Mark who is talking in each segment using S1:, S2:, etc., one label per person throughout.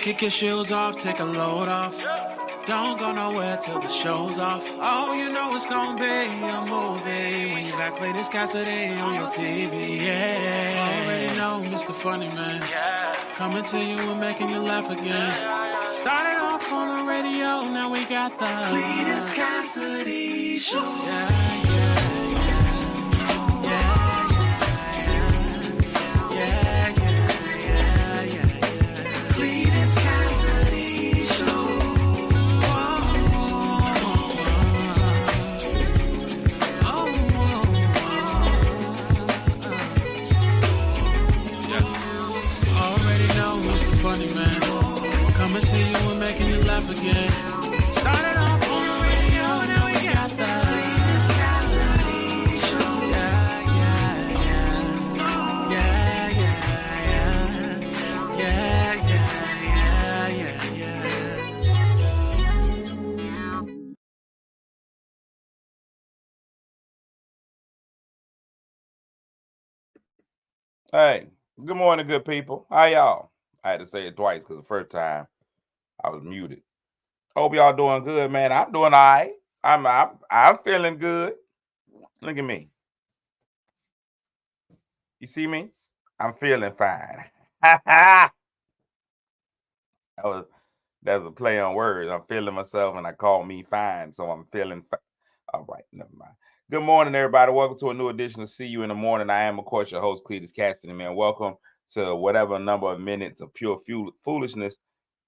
S1: Kick your shoes off, take a load off. Don't go nowhere till the show's off. Oh, you know it's gonna be a movie when you back play this Cassidy on your TV. Yeah, already know Mr. Funny Man. Coming to you and making you laugh again. Started off on the radio, now we got the Cletus Cassidy Show. Funny Man, coming to you and making you laugh again. Started off on the radio, now we got the Cletus Cassidy Show.
S2: Hey, good morning, good people. How y'all? I had to say it twice because the first time I was muted. Hope y'all doing good, man. I'm doing all right. I'm feeling good. Look at me. You see me? I'm feeling fine. That was a play on words. I'm feeling myself, and I call me fine, so I'm feeling fine. All right, never mind. Good morning, everybody. Welcome to a new edition of See You in the Morning. I am, of course, your host, Cletus Cassidy, man. Welcome to whatever number of minutes of pure foolishness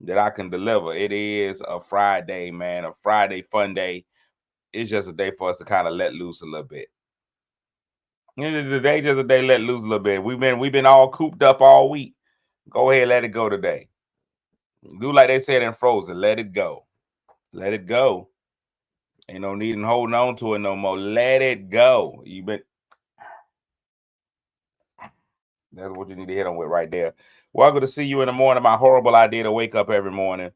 S2: that I can deliver. It is a Friday, man, a Friday fun day. It's just a day for us to kind of let loose a little bit. Today just a day let loose a little bit. We've been all cooped up all week. Go ahead, let it go today. Do like they said in Frozen, let it go. Let it go. Ain't no need in holding on to it no more. Let it go. That's what you need to hit on with right there. Welcome to See You in the Morning. My horrible idea to wake up every morning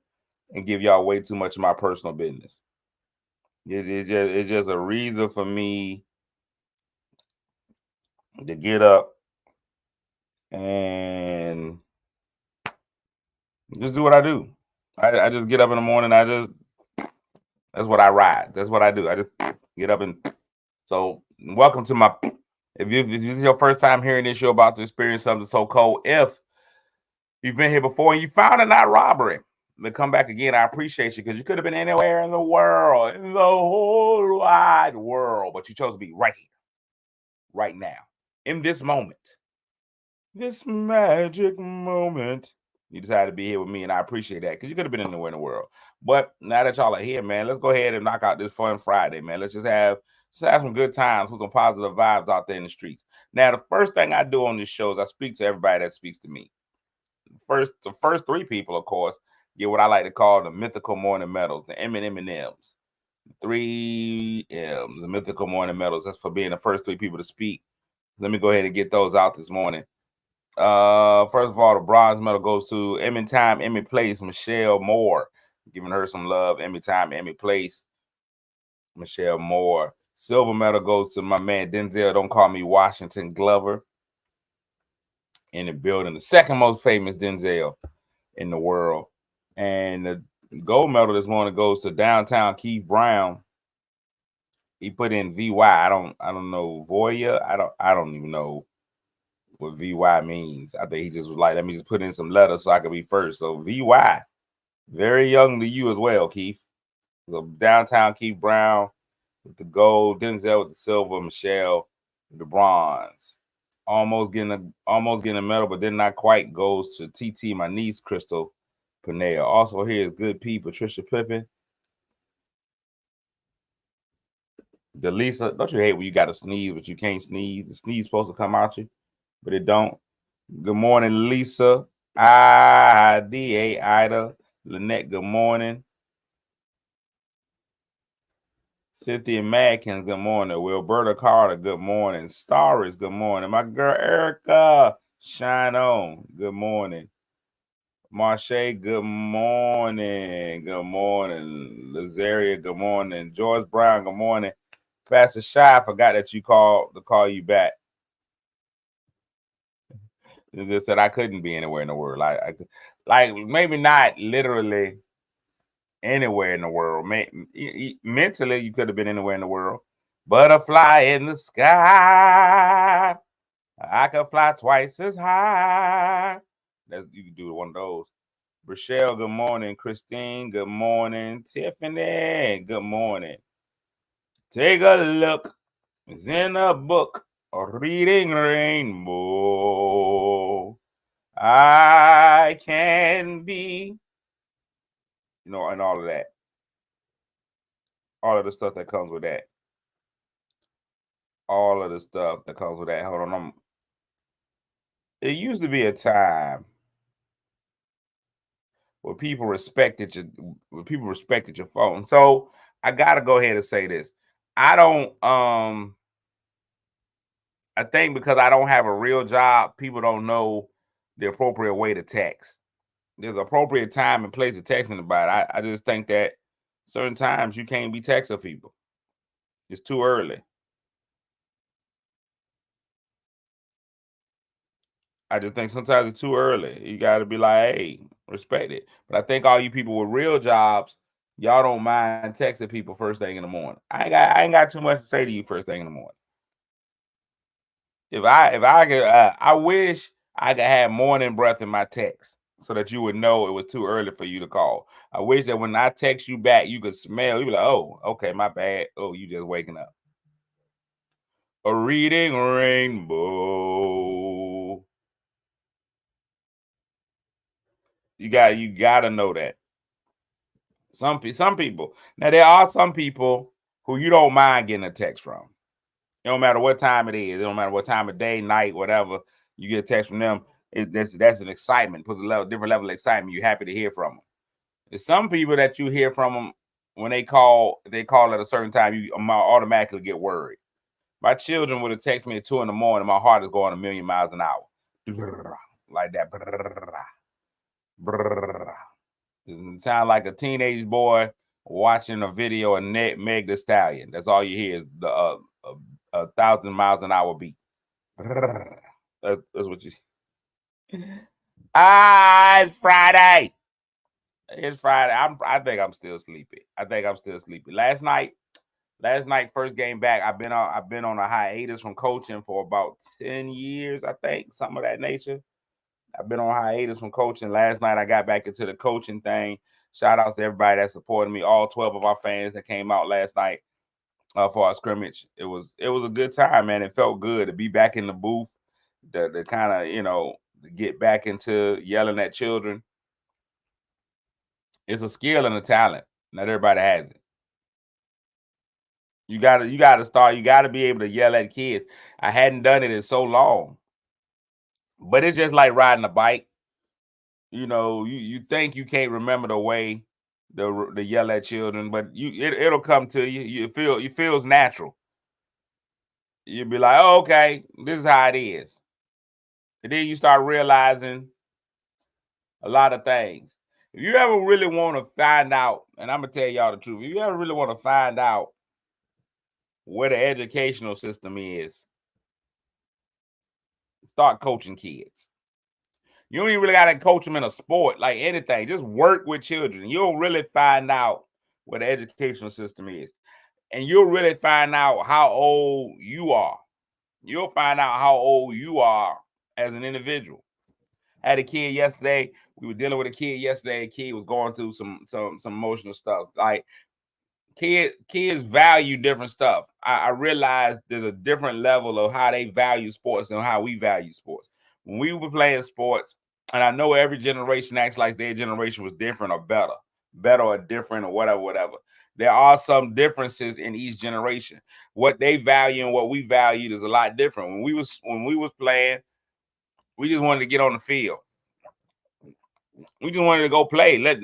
S2: and give y'all way too much of my personal business. It's just a reason for me to get up and just do what I do. I just get up in the morning. That's what I ride. That's what I do. I just get up and so welcome to my. If this is your first time hearing this, you're about to experience something so cold. If you've been here before and you found a not robbery, then come back again. I appreciate you because you could have been anywhere in the world, in the whole wide world, but you chose to be right here, right now, in this moment, this magic moment. You decided to be here with me, and I appreciate that because you could have been anywhere in the world. But now that y'all are here, man, let's go ahead and knock out this fun Friday, man. Let's just have some good times with some positive vibes out there in the streets. Now, the first thing I do on this show is I speak to everybody that speaks to me. The first three people, of course, get what I like to call the mythical morning medals, the M&Ms. 3 M's, the mythical morning medals. That's for being the first three people to speak. Let me go ahead and get those out this morning. First of all, the bronze medal goes to Emmy Time, Emmy Place, Michelle Moore. Giving her some love. Emmy Time, Emmy Place, Michelle Moore. Silver medal goes to my man Denzel, don't call me Washington Glover. In the building, the second most famous Denzel in the world. And the gold medal this morning goes to downtown Keith Brown. He put in VY. I don't know Voya. I don't even know what VY means. I think he just was like, let me just put in some letters so I can be first. So VY, very young to you as well, Keith. So downtown Keith Brown with the gold, Denzel with the silver, Michelle with the bronze. Almost getting a medal, but then not quite, goes to TT, my niece, Crystal Panea. Also here is good P, Patricia Pippin. Delisa, don't you hate when you got to sneeze, but you can't sneeze? The sneeze supposed to come out you, but it don't. Good morning, Lisa. Ida. Lynette, good morning. Cynthia Madkins, good morning. Wilberta Carter, good morning. Starries, good morning. My girl Erica, shine on, good morning. Marche, good morning. Good morning. Lazaria, good morning. George Brown, good morning. Pastor Shy, I forgot that you called to call you back. It just said I couldn't be anywhere in the world. Like maybe not literally anywhere in the world. Mentally, you could have been anywhere in the world. Butterfly in the sky. I could fly twice as high. You can do one of those. Rochelle, good morning. Christine, good morning. Tiffany, good morning. Take a look. It's in a book. Reading Rainbow. I can be, and all of that. All of the stuff that comes with that. All of the stuff that comes with that. Hold on. It used to be a time where people respected your phone. So I gotta go ahead and say this. I don't I think because I don't have a real job, people don't know the appropriate way to text. There's appropriate time and place to texting about it. I just think that certain times you can't be texting people. It's too early. I just think sometimes it's too early. You got to be like, hey, respect it. But I think all you people with real jobs, y'all don't mind texting people first thing in the morning. I ain't got too much to say to you first thing in the morning. If I could, I wish I could have morning breath in my text so that you would know it was too early for you to call. I wish that when I text you back, you could smell. You be like, oh, okay, my bad. Oh, you just waking up. A reading rainbow. You gotta know that. Some people. Now there are some people who you don't mind getting a text from. It don't matter what time it is. It don't matter what time of day, night, whatever. You get a text from them. That's an excitement. Puts a different level of excitement. You're happy to hear from them. There's some people that you hear from them when they call at a certain time. You automatically get worried. My children would have texted me at 2 a.m. My heart is going a million miles an hour, like that. It sounds like a teenage boy watching a video of Meg the Stallion. That's all you hear is the 1,000 miles an hour beat. That's what you. It's Friday. It's Friday. I think I'm still sleepy. Last night, first game back. I've been on a hiatus from coaching for about 10 years. I think something of that nature. I've been on hiatus from coaching. Last night I got back into the coaching thing. Shout out to everybody that supported me. All 12 of our fans that came out last night for our scrimmage. It was a good time, man. It felt good to be back in the booth, to kind of, get back into yelling at children. It's a skill and a talent. Not everybody has it. You gotta start. You gotta be able to yell at kids. I hadn't done it in so long, but it's just like riding a bike. You think you can't remember the way the yell at children, but it'll come to you. It feels natural. You'll be like, oh, okay, this is how it is. And then you start realizing a lot of things. If you ever really want to find out, and I'm gonna tell y'all the truth, if you ever really want to find out where the educational system is, start coaching kids. You don't even really gotta coach them in a sport, like anything. Just work with children. You'll really find out what the educational system is. And you'll really find out how old you are. You'll find out how old you are as an individual. I had a kid yesterday. We were dealing with a kid yesterday. A kid was going through some emotional stuff. Like kids value different stuff. I realized there's a different level of how they value sports and how we value sports. When we were playing sports, and I know every generation acts like their generation was different or better or different or whatever. There are some differences in each generation. What they value and what we valued is a lot different. When we was playing, we just wanted to get on the field. We just wanted to go play. Let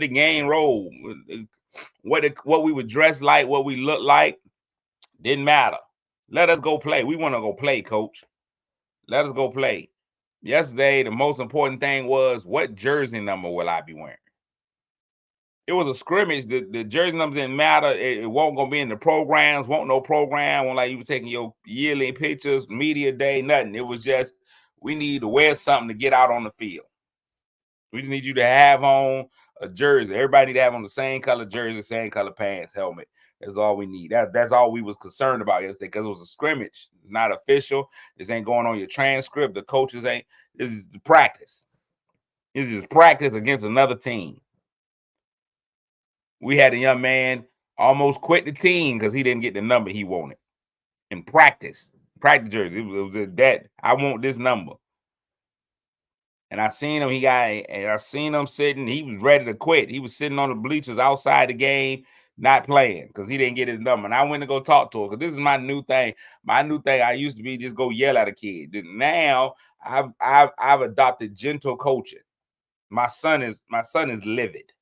S2: the game roll. What we would dress like, what we look like, didn't matter. Let us go play. We want to go play, coach. Let us go play. Yesterday, the most important thing was, what jersey number will I be wearing? It was a scrimmage. The jersey numbers didn't matter. It won't gonna be in the programs. Won't no program. Won't like you were taking your yearly pictures, media day, nothing. It was just We need to wear something to get out on the field. We just need you to have on a jersey. Everybody need to have on the same color jersey, same color pants, helmet. That's all we need. That's all we was concerned about yesterday, because it was a scrimmage. It's not official. This ain't going on your transcript. The coaches ain't. This is the practice. This is practice against another team. We had a young man almost quit the team because he didn't get the number he wanted in practice jersey. It was that I want this number. And I seen him. I seen him sitting. He was ready to quit. He was sitting on the bleachers outside the game, not playing because he didn't get his number. And I went to go talk to him because this is my new thing. My new thing. I used to be just go yell at a kid. Now I've adopted gentle coaching. My son is livid.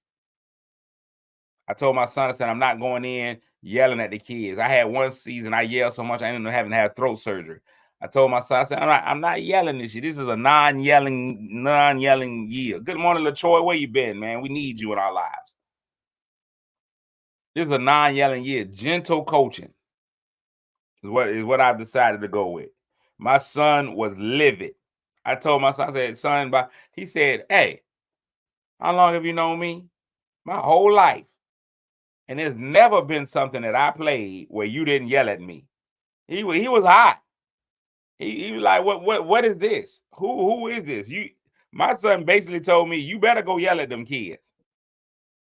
S2: I told my son, I said, I'm not going in yelling at the kids. I had one season I yelled so much I ended up having to have throat surgery. I told my son, I said, I'm not yelling this year. This is a non-yelling year. Good morning, LaTroy. Where you been, man? We need you in our lives. This is a non-yelling year. Gentle coaching is what I've decided to go with. My son was livid. I told my son, I said, son, he said, hey, how long have you known me? My whole life. And there's never been something that I played where you didn't yell at me. He was hot. He was like, what is this? Who is this? My son basically told me, you better go yell at them kids.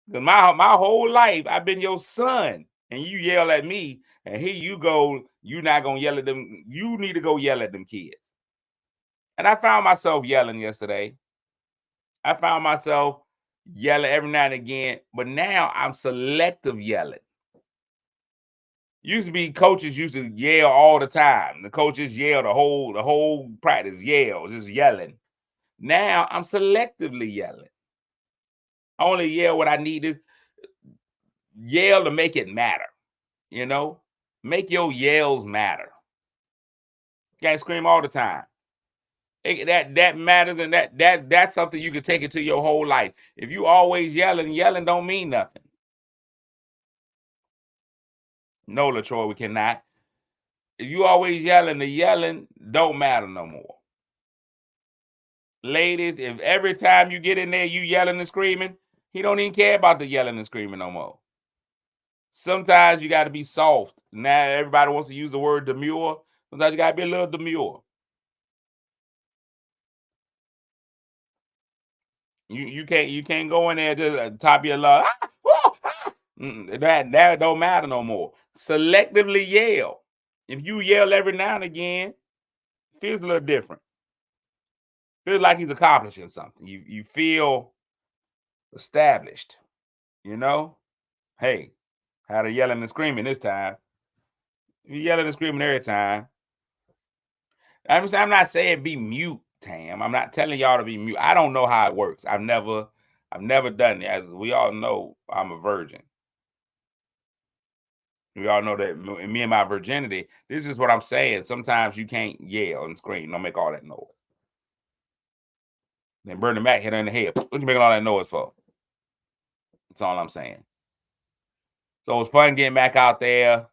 S2: Because my whole life I've been your son, and you yell at me, and here you go, you're not gonna yell at them. You need to go yell at them kids. And I found myself yelling yesterday. I found myself yelling every now and again, but now I'm selective yelling. Used to be coaches used to yell all the time. The coaches yell the whole practice, yell, just yelling. Now I'm selectively yelling. I only yell what I need to yell to make it matter. You know, make your yells matter. You can't scream all the time. That matters, and that's something you can take it to your whole life. If you always yelling don't mean nothing. No, LaTroy, we cannot. If you always yelling, the yelling don't matter no more. Ladies, if every time you get in there you yelling and screaming, he don't even care about the yelling and screaming no more. Sometimes you got to be soft. Now everybody wants to use the word demure. Sometimes you got to be a little demure. You can't go in there just at the top of your lungs. That don't matter no more. Selectively yell. If you yell every now and again, it feels a little different. Feels like he's accomplishing something. You feel established. You know? Hey, had a yelling and screaming this time. You yelling and screaming every time. I'm not saying be mute, Tam. I'm not telling y'all to be mute. I don't know how it works. I've never done it. As we all know, I'm a virgin. We all know that me and my virginity, this is what I'm saying. Sometimes you can't yell and scream. Don't make all that noise. Then Bernie Mac hit her in the head. What you making all that noise for? That's all I'm saying. So it's fun getting back out there.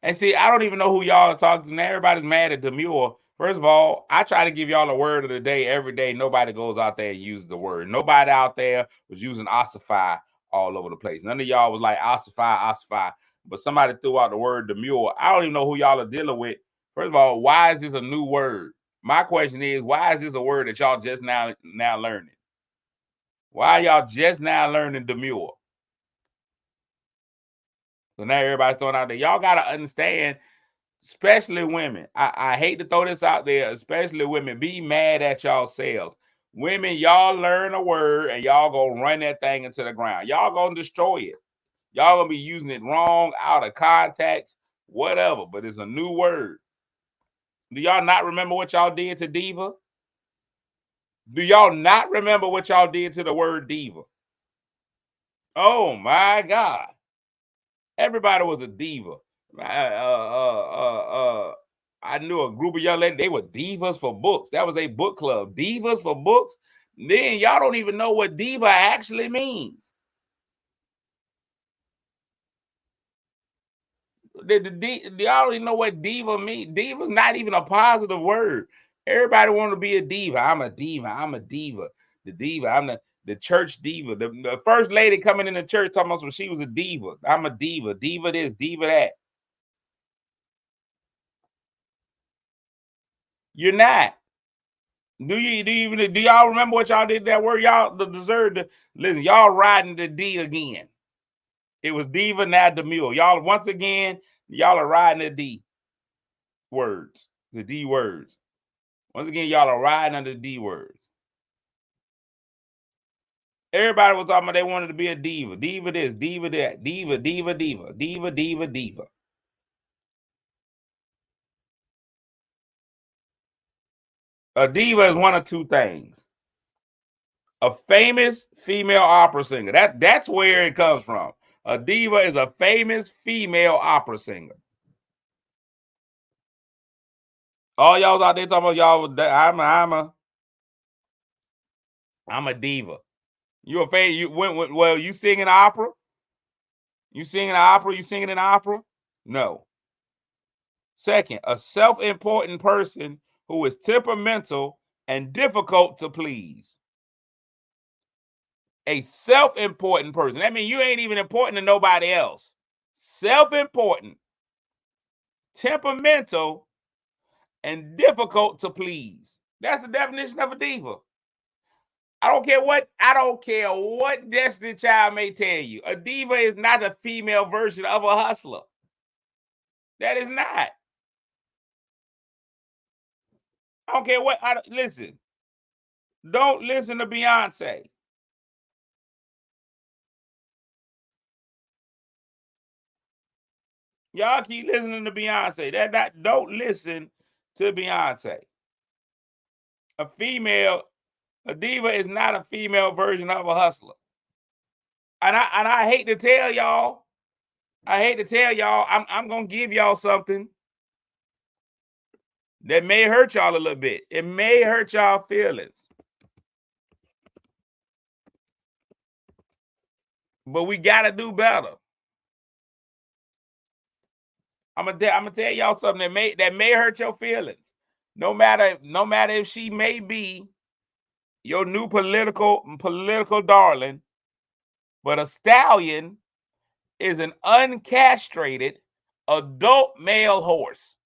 S2: And see, I don't even know who y'all are talking to. Now everybody's mad at Demure. First of all, I try to give y'all a word of the day every day. Nobody goes out there and uses the word. Nobody out there was using ossify all over the place. None of y'all was like ossify. But somebody threw out the word demure. I don't even know who y'all are dealing with. First of all, why is this a new word? My question is, why is this a word that y'all just now learning? Why are y'all just now learning demure? So now everybody throwing out there. Y'all got to understand, especially women. I hate to throw this out there, especially women. Be mad at y'allselves. Women, y'all learn a word and y'all gonna run that thing into the ground. Y'all gonna destroy it. Y'all gonna be using it wrong, out of context, whatever. But it's a new word. Do y'all not remember what y'all did to diva? Do y'all not remember what y'all did to the word diva? Oh my God. Everybody was a diva. I knew a group of young ladies, they were divas for books. That was a book club. Divas for books. Then y'all don't even know what diva actually means. y'all already know what diva means. Diva's not even a positive word. Everybody want to be a diva. I'm a diva. I'm a diva. The diva. I'm the church diva. The first lady coming in the church talking about she was a diva. I'm a diva. Diva this, diva that. You're not. Do y'all remember what y'all did that word? Y'all deserve to listen. Y'all riding the D again. It was diva, now demure. Y'all once again, y'all are riding the D words, the D words. Once again, y'all are riding under the D words. Everybody was talking about they wanted to be a diva. Diva this, diva that, diva, diva, diva, diva, diva, diva. A diva is one of two things. A famous female opera singer. That's where it comes from. A diva is a famous female opera singer. All y'all out there talking about y'all, I'm a diva. You a fan? You sing in opera? You sing in opera? You singing in opera? No. Second, a self-important person who is temperamental and difficult to please. A self-important person. That means you ain't even important to nobody else. Self-important, temperamental, and difficult to please. That's the definition of a diva. I don't care what Destiny Child may tell you. A diva is not a female version of a hustler. That is not. I don't care what. Listen. Don't listen to Beyonce. Y'all keep listening to Beyonce. Don't listen to Beyonce. A diva is not a female version of a hustler. And I hate to tell y'all. I'm gonna give y'all something that may hurt y'all a little bit. It may hurt y'all feelings. But we gotta do better. I'm gonna tell y'all something that may hurt your feelings. No matter if she may be your new political darling, but a stallion is an uncastrated adult male horse.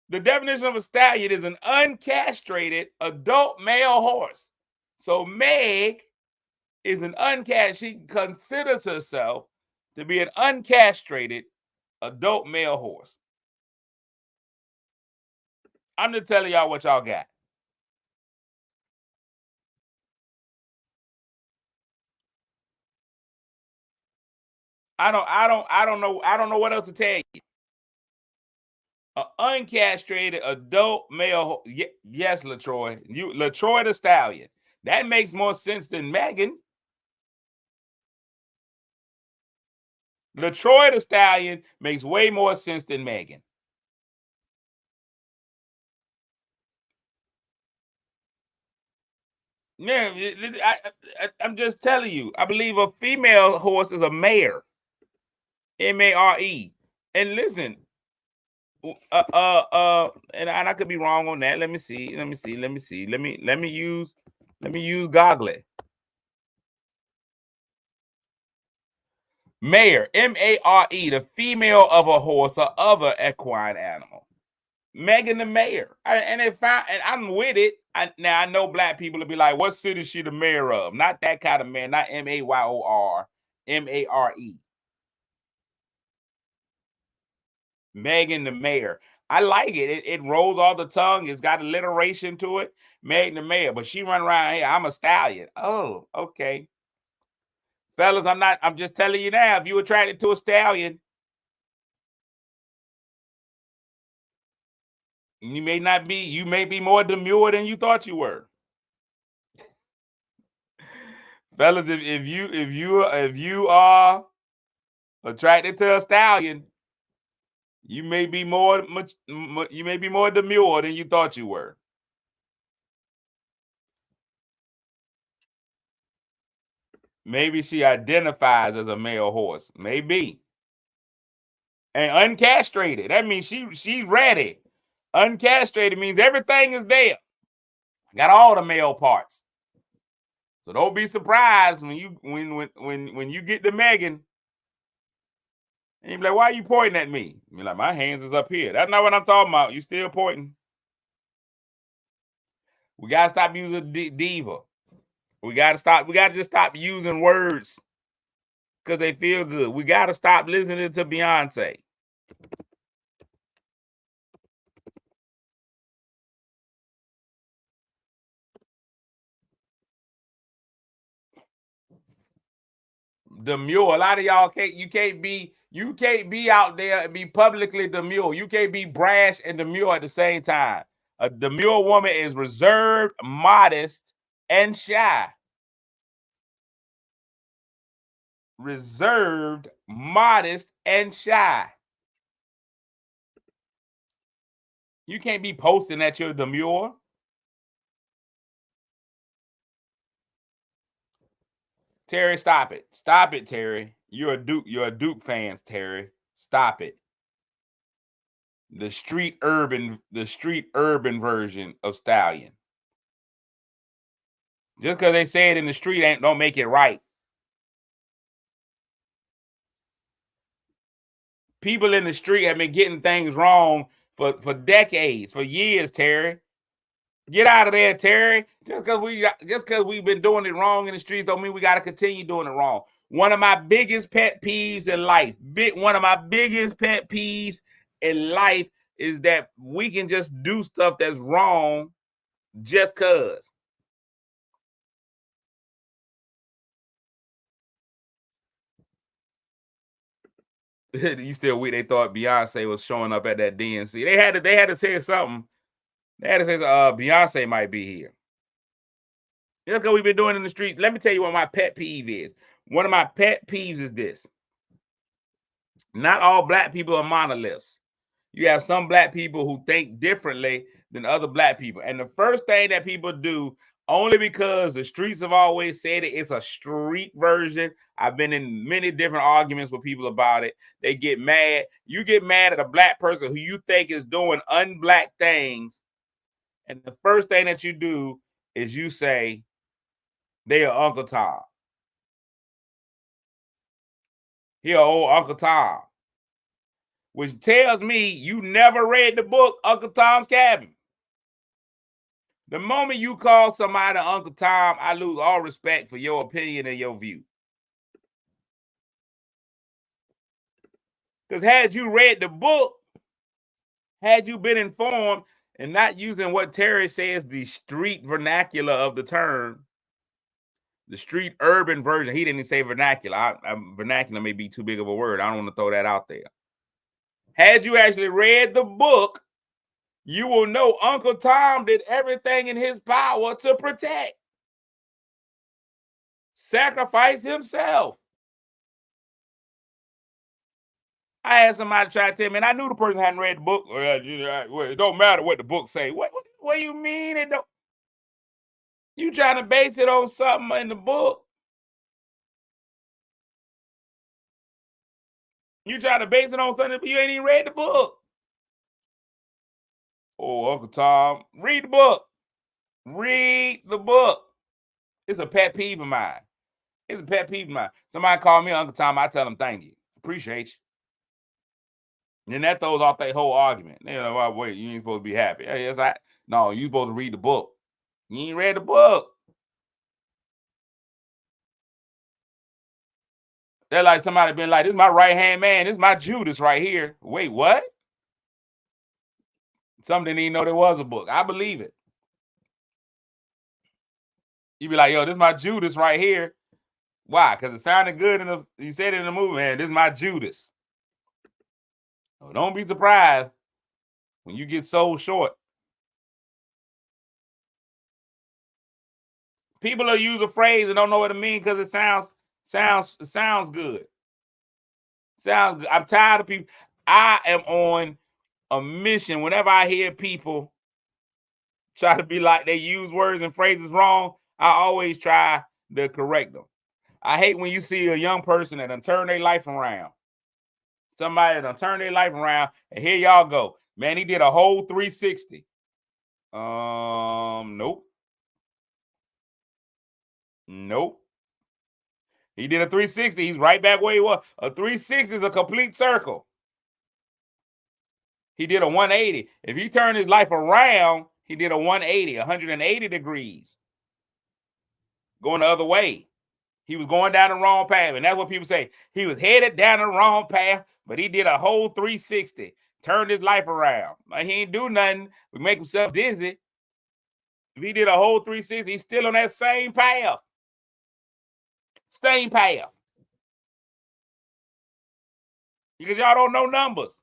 S2: The definition of a stallion is an uncastrated adult male horse. So Meg is an uncastrated. She considers herself to be an uncastrated adult male horse. I'm just telling y'all what y'all got. I don't know what else to tell you. An uncastrated adult male. Yes, LaTroy. LaTroy the Stallion. That makes more sense than Megan. LaTroy the Stallion makes way more sense than Megan. Yeah, I'm just telling you. I believe a female horse is a mare. Mare. And listen, and I could be wrong on that. Let me see. Let me use Goggle. Mare, Mare, the female of a horse or other equine animal. Megan the mayor. And I'm with it. Now I know black people will be like, what city is she the mayor of? Not that kind of mayor, not Mayor, Mare. Megan the mayor. I like it. It rolls all the tongue. It's got alliteration to it. Megan the mayor. But she run around here. I'm a stallion. Oh, okay. Fellas, I'm just telling you now, if you attracted to a stallion, you may be more demure than you thought you were. Fellas, if you are attracted to a stallion, you may be more demure than you thought you were. Maybe she identifies as a male horse. Maybe. And uncastrated. That means she's ready. Uncastrated means everything is there. Got all the male parts. So don't be surprised when you get to Megan. And you be like, why are you pointing at me? You're like, my hands is up here. That's not what I'm talking about. You still pointing. We gotta stop using diva. We gotta just stop using words because they feel good. We gotta stop listening to Beyonce. Demure. A lot of y'all can't be out there and be publicly demure. You can't be brash and demure at the same time. A demure woman is reserved, modest, and shy. Reserved, modest, and shy. You can't be posting that you're demure. Terry, stop it. Stop it, Terry. You're a Duke fan, Terry. Stop it. The street urban version of Stallion. Just because they say it in the street don't make it right. People in the street have been getting things wrong for decades, for years, Terry. Get out of there, Terry. Just because we've been doing it wrong in the streets don't mean we got to continue doing it wrong. One of my biggest pet peeves in life, one of my biggest pet peeves in life is that we can just do stuff that's wrong just cause. You still weak? They thought Beyonce was showing up at that DNC. They had to say something. They had to say Beyonce might be here. Just because we've been doing it in the street. Let me tell you what my pet peeve is. One of my pet peeves is this. Not all black people are monoliths. You have some black people who think differently than other black people. And the first thing that people do, only because the streets have always said it, it's a street version. I've been in many different arguments with people about it. They get mad. You get mad at a black person who you think is doing unblack things. And the first thing that you do is you say, they are Uncle Tom. He old Uncle Tom. Which tells me you never read the book Uncle Tom's Cabin. The moment you call somebody Uncle Tom, I lose all respect for your opinion and your view. Because had you read the book, had you been informed and not using what Terry says, the street vernacular of the term, the street urban version, he didn't say vernacular. Vernacular may be too big of a word. I don't want to throw that out there. Had you actually read the book, you will know Uncle Tom did everything in his power to protect, sacrifice himself. I had somebody try to tell me, and I knew the person hadn't read the book. It don't matter what the book say. What do you mean it don't? You trying to base it on something in the book? You trying to base it on something, but you ain't even read the book. Oh, Uncle Tom, read the book. Read the book. It's a pet peeve of mine. It's a pet peeve of mine. Somebody call me Uncle Tom, I tell them thank you. Appreciate you. And then that throws off that whole argument. You know, well, wait, you ain't supposed to be happy. Yes, no, you supposed to read the book. You ain't read the book. They're like somebody been like, this is my right-hand man. This is my Judas right here. Wait, what? Some didn't even know there was a book. I believe it. You be like, yo, this is my Judas right here. Why? Because it sounded good you said it in the movie, man. This is my Judas. So don't be surprised when you get sold short. People will use a phrase and don't know what it means because it sounds good. Sounds good. I'm tired of people. I am on a mission. Whenever I hear people try to be like they use words and phrases wrong, I always try to correct them. I hate when you see a young person that done turn their life around. Somebody that done turn their life around, and here y'all go. Man, he did a whole 360. Nope. Nope. He did a 360. He's right back where he was. A 360 is a complete circle. He did a 180. If he turned his life around, he did a 180, 180 degrees. Going the other way. He was going down the wrong path. And that's what people say. He was headed down the wrong path, but he did a whole 360. Turned his life around. Like he ain't do nothing but make himself dizzy. If he did a whole 360, he's still on that same path. Same path. Because y'all don't know numbers.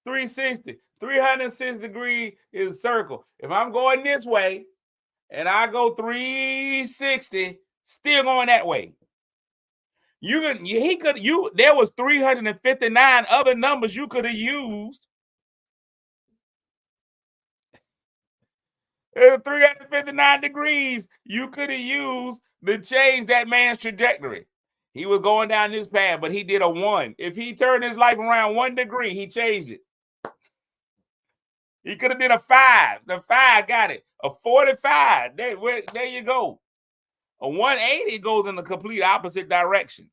S2: 360. 360 degrees is a circle. If I'm going this way and I go 360, still going that way. There was 359 other numbers you could have used. 359 degrees you could have used to change that man's trajectory. He was going down this path, but he did a 1. If he turned his life around 1 degree, he changed it. He could have did a 5. The 5 got it. A 45. There you go. A 180 goes in the complete opposite direction.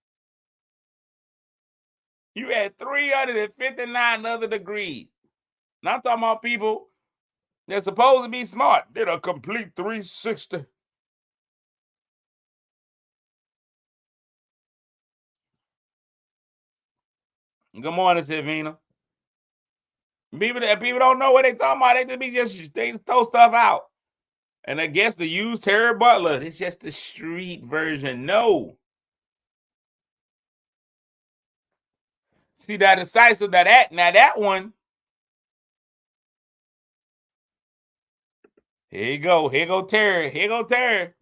S2: You had 359 other degrees. Now I'm talking about people they're supposed to be smart. Did a complete 360. Good morning, Savina. People don't know what they talking about. They throw stuff out. And I guess to use Terry Butler, it's just the street version. No. See that decisive that now that one. Here you go. Here go Terry. Here go Terry.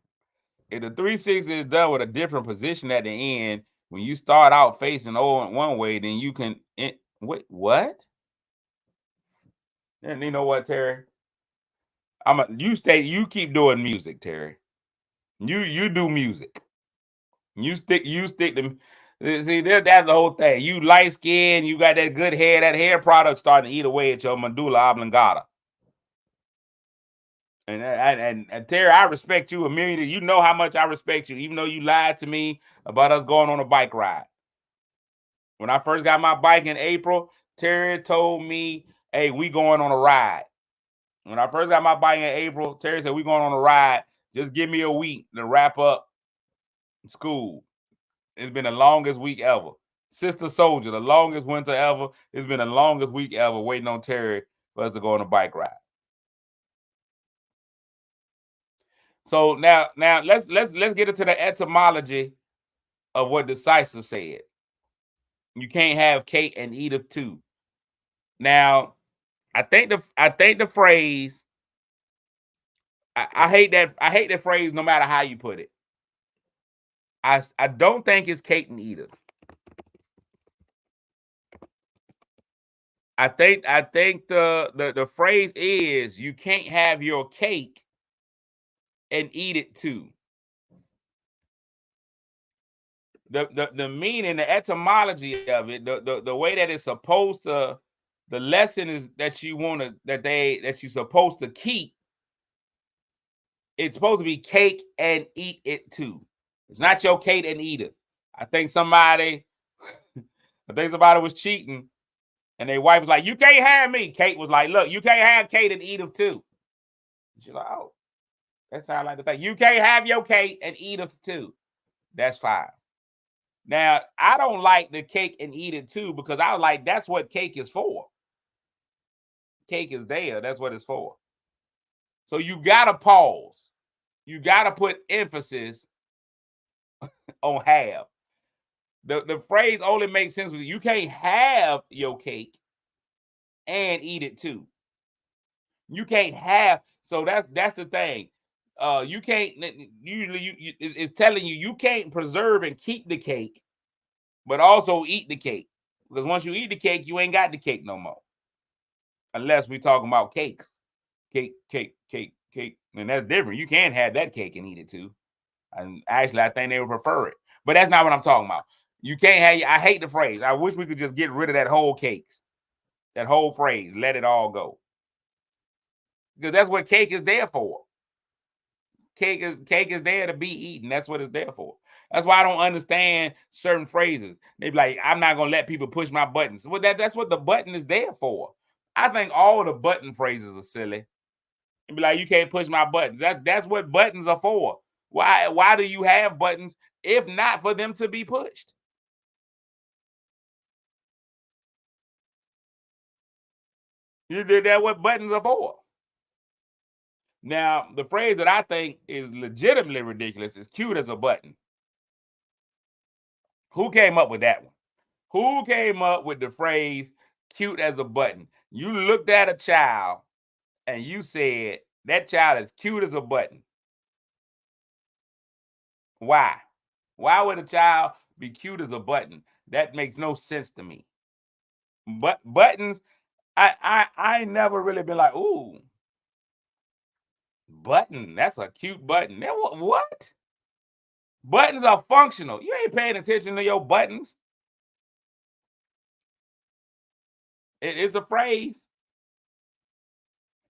S2: If the 360 is done with a different position at the end, when you start out facing one way, then you can wait, what? And you know what, Terry? You keep doing music, Terry. You do music. You stick to see that's the whole thing. You light skin, you got that good hair, that hair product starting to eat away at your medulla oblongata. And Terry, I respect you a million. You know how much I respect you, even though you lied to me about us going on a bike ride. When I first got my bike in April, Terry told me, hey, we going on a ride. When I first got my bike in April, Terry said, we going on a ride. Just give me a week to wrap up school. It's been the longest week ever. Sister Soldier, the longest winter ever. It's been the longest week ever waiting on Terry for us to go on a bike ride. So now let's get into the etymology of what Decisive said. You can't have Kate and Edith too. Now, I think the phrase. I hate that phrase. No matter how you put it, I don't think it's Kate and Edith. I think the phrase is you can't have your cake and eat it too. The meaning, the etymology of it, the way that it's supposed to, the lesson is that that you're supposed to keep. It's supposed to be cake and eat it too. It's not your Kate and eat it. I think somebody was cheating, and their wife was like, "You can't have me." Kate was like, "Look, you can't have Kate and eat it too." She's like, "Oh, that sounds like the thing. You can't have your Kate and eat it too." That's fine. Now, I don't like the cake and eat it too because I was like, that's what cake is for. Cake is there. That's what it's for. So you got to pause. You got to put emphasis on have. The phrase only makes sense with you can't have your cake and eat it too. You can't have. So that's the thing. You can't usually it's telling you can't preserve and keep the cake, but also eat the cake. Because once you eat the cake, you ain't got the cake no more. Unless we're talking about cakes. Cake. And that's different. You can't have that cake and eat it too. And actually, I think they would prefer it. But that's not what I'm talking about. You can't have. I hate the phrase. I wish we could just get rid of that whole cakes, that whole phrase. Let it all go, because that's what cake is there for. Cake is there to be eaten. That's what it's there for. That's why I don't understand certain phrases. They be like, I'm not gonna let people push my buttons. Well, that's what the button is there for. I think all the button phrases are silly. And be like, you can't push my buttons. That's what buttons are for. Why do you have buttons if not for them to be pushed? You did that. What buttons are for? Now, the phrase that I think is legitimately ridiculous is cute as a button. Who came up with that one? Who came up with the phrase cute as a button? You looked at a child and you said that child is cute as a button. Why? Why would a child be cute as a button? That makes no sense to me. But buttons, I never really been like, ooh, button, that's a cute button. What? Buttons are functional. You ain't paying attention to your buttons. It is a phrase.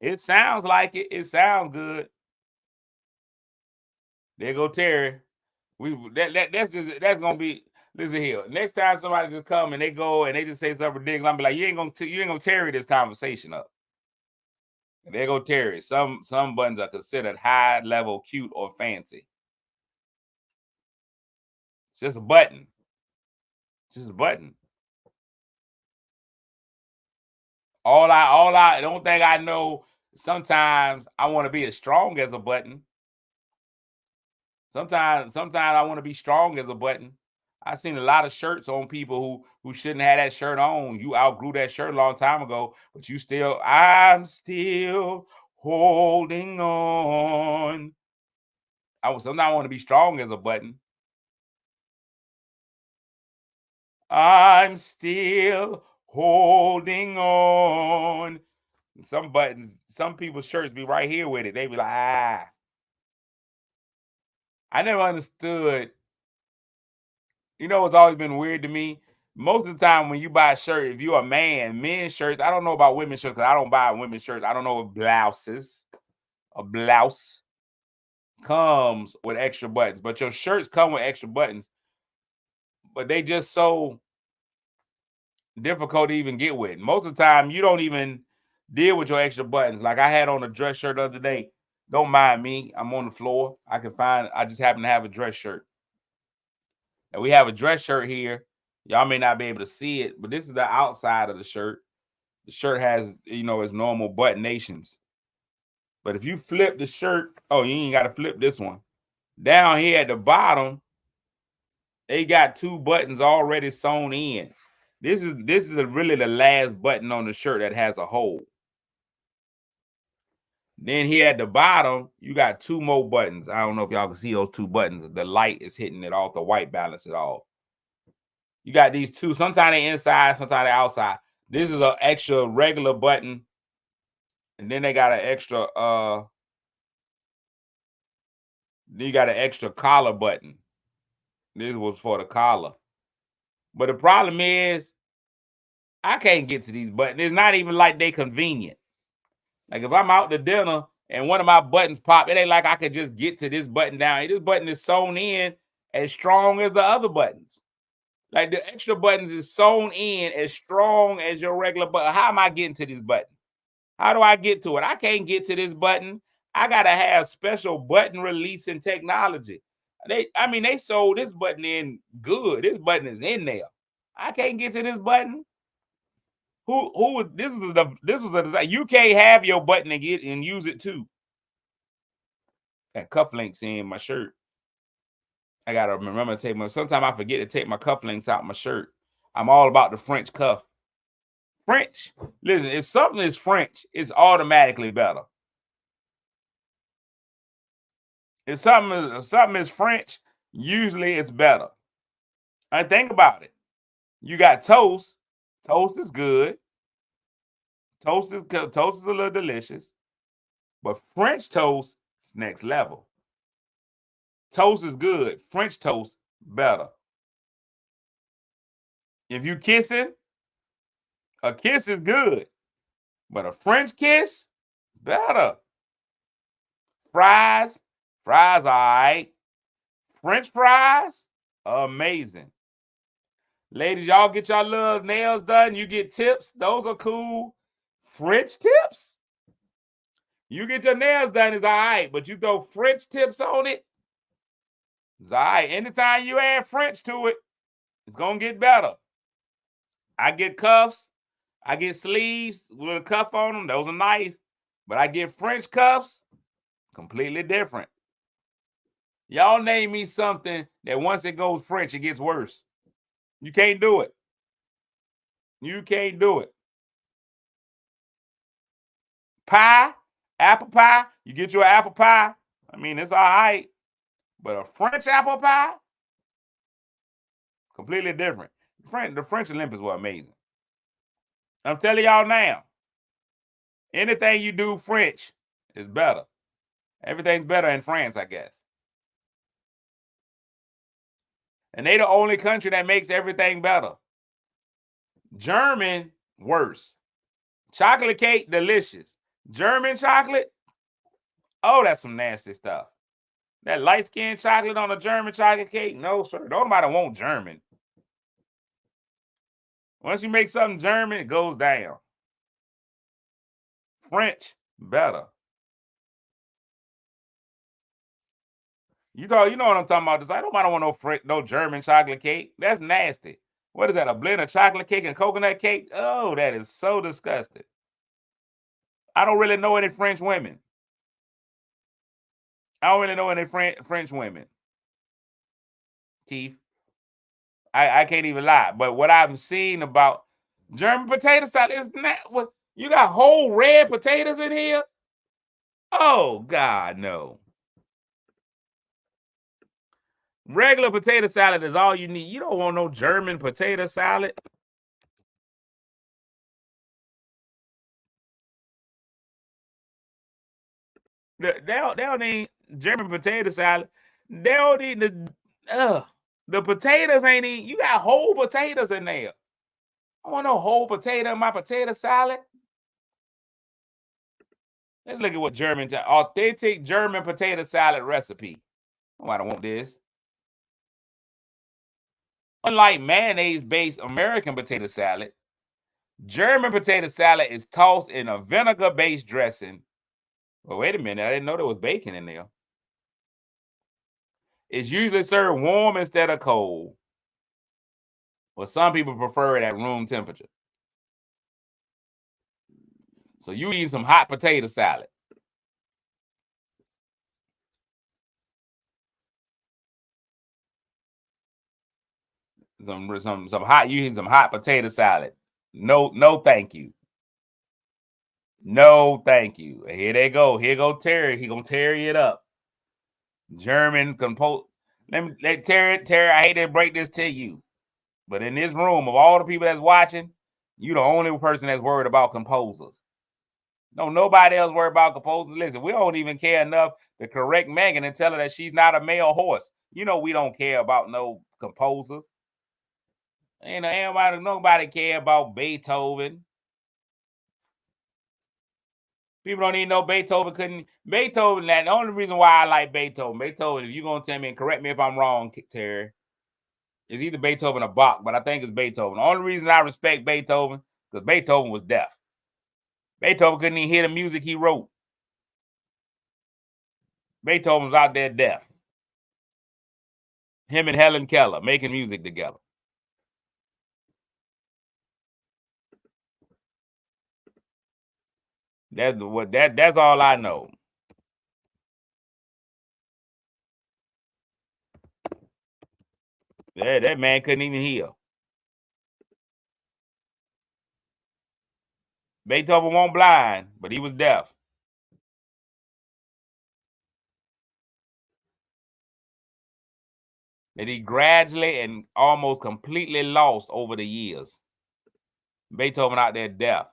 S2: It sounds like it. It sounds good. There go Terry. That's gonna be. Listen here. Next time somebody just come and they go and they just say something ridiculous, I'm be like, you ain't gonna Terry this conversation up. And there go Terry. Some buttons are considered high level, cute, or fancy. It's just a button. It's just a button. The only thing I know, sometimes I want to be as strong as a button. Sometimes I want to be strong as a button. I've seen a lot of shirts on people who shouldn't have that shirt on. You outgrew that shirt a long time ago, but I'm still holding on. Sometimes I want to be strong as a button. I'm still holding on. Some buttons, some people's shirts be right here with it. They be like, ah. I never understood. You know what's always been weird to me? Most of the time when you buy a shirt, if you're a man, men's shirts, I don't know about women's shirts because I don't buy women's shirts. I don't know what blouses. A blouse comes with extra buttons, but your shirts come with extra buttons, but they just so difficult to even get with. Most of the time, you don't even deal with your extra buttons. Like I had on a dress shirt the other day. Don't mind me. I'm on the floor. I just happen to have a dress shirt. And we have a dress shirt here. Y'all may not be able to see it, but this is the outside of the shirt. The shirt has, its normal buttonations. But if you flip the shirt, you ain't got to flip this one. Down here at the bottom, they got two buttons already sewn in. This is really the last button on the shirt that has a hole. Then here at the bottom, you got two more buttons. I don't know if y'all can see those two buttons. The light is hitting it off, the white balance it off. You got these two. Sometimes they inside, sometimes they outside. This is an extra regular button. And then they got an extra you got an extra collar button. This was for the collar. But the problem is I can't get to these buttons. It's not even like they convenient. Like if I'm out to dinner and one of my buttons pop, it ain't like I could just get to this button down. This button is sewn in as strong as the other buttons. Like the extra buttons is sewn in as strong as your regular button. How am I getting to this button? How do I get to it? I can't get to this button. I gotta have special button releasing technology. They sold this button in good. This button is in there. I can't get to this button. This was a design. You can't have your button and get and use it too. And cufflinks in my shirt. I gotta remember to take sometimes I forget to take my cufflinks out my shirt. I'm all about the French cuff. French. Listen, if something is French, it's automatically better. If something is French, usually it's better. I think about it. You got toast. Toast is good. Toast is a little delicious. But French toast is next level. Toast is good. French toast, better. If you kissing, a kiss is good, but a French kiss, better. Fries all right. French fries, amazing. Ladies, y'all get y'all little nails done. You get tips. Those are cool. French tips? You get your nails done, it's all right, but you throw French tips on it, it's all right. Anytime you add French to it, it's going to get better. I get cuffs. I get sleeves with a cuff on them. Those are nice. But I get French cuffs, completely different. Y'all name me something that once it goes French, it gets worse. You can't do it. You can't do it. Pie, apple pie, you get you an apple pie. I mean, it's all right. But a French apple pie, completely different. The French Olympics were amazing. I'm telling y'all now, anything you do French is better. Everything's better in France, I guess. And they the only country that makes everything better. German, worse. Chocolate cake, delicious. German chocolate, oh, that's some nasty stuff. That light-skinned chocolate on a German chocolate cake, no, sir. Nobody want German. Once you make something German, it goes down. French, better. You know what I'm talking about. Just, I don't want no German chocolate cake. That's nasty. What is that, a blend of chocolate cake and coconut cake? Oh, that is so disgusting. I don't really know any French women. I don't really know any French women. Keith. I can't even lie. But what I've seen about German potato salad is not what you got whole red potatoes in here. Oh God, no. Regular potato salad is all you need. You don't want no German potato salad. They don't need German potato salad. They don't need the potatoes ain't even, you got whole potatoes in there. I want no whole potato in my potato salad. Let's look at what authentic German potato salad recipe. Oh, I don't want this. Unlike mayonnaise-based American potato salad, German potato salad is tossed in a vinegar-based dressing. Well, wait a minute. I didn't know there was bacon in there. It's usually served warm instead of cold. But some people prefer it at room temperature. So you eat some hot potato salad. Some hot, you eat some hot potato salad. No, thank you. No, thank you. Here they go. Here go Terry. He gonna tear it up. German compose. Let Terry. I hate to break this to you, but in this room of all the people that's watching, you the only person that's worried about composers. No, nobody else worried about composers. Listen, we don't even care enough to correct Megan and tell her that she's not a male horse. You know we don't care about no composers. Ain't nobody care about Beethoven. People don't even know Beethoven. Beethoven, the only reason why I like Beethoven, if you're going to tell me and correct me if I'm wrong, Terry, it's either Beethoven or Bach, but I think it's Beethoven. The only reason I respect Beethoven, because Beethoven was deaf. Beethoven couldn't even hear the music he wrote. Beethoven was out there deaf. Him and Helen Keller making music together. That's all I know. Yeah, that man couldn't even hear. Beethoven wasn't blind, but he was deaf. That he gradually and almost completely lost over the years. Beethoven out there deaf.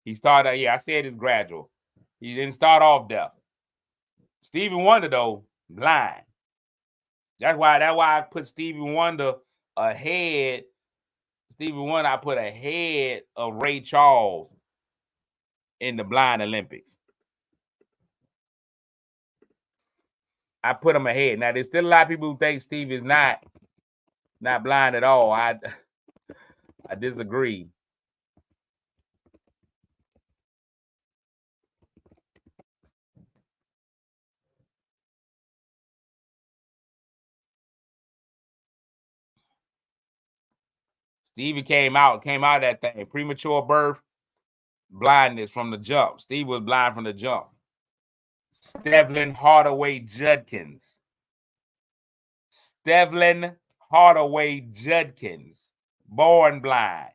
S2: He started, I said it's gradual. He didn't start off deaf. Stevie Wonder, though, blind. That's why I put Stevie Wonder ahead. Stevie Wonder I put ahead of Ray Charles in the Blind Olympics. I put him ahead. Now there's still a lot of people who think Steve is not blind at all. I disagree. Stevie came out of that thing. Premature birth, blindness from the jump. Steve was blind from the jump. Stevlin Hardaway Judkins. Stevlin Hardaway Judkins. Born blind.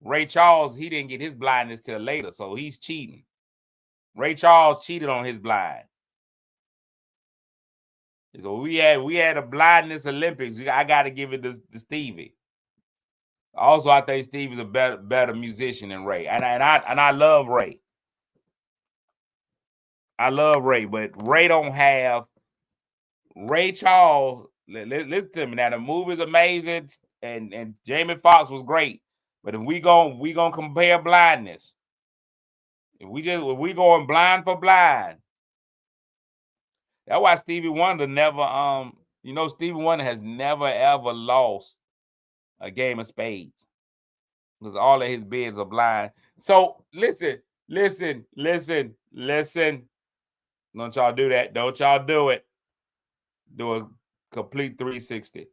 S2: Ray Charles, he didn't get his blindness till later, so he's cheating. Ray Charles cheated on his blind. So we had a blindness Olympics. I got to give it to Stevie. Also, I think Stevie's a better musician than Ray, and I love Ray. I love Ray, but Ray don't have Ray Charles. Listen to me now. The movie's amazing, and Jamie Foxx was great. But if we gonna compare blindness, if we going blind for blind, that's why Stevie Wonder never Stevie Wonder has never ever lost a game of spades because all of his bids are blind. So listen. Don't y'all do that. Don't y'all do it. Do a complete 360.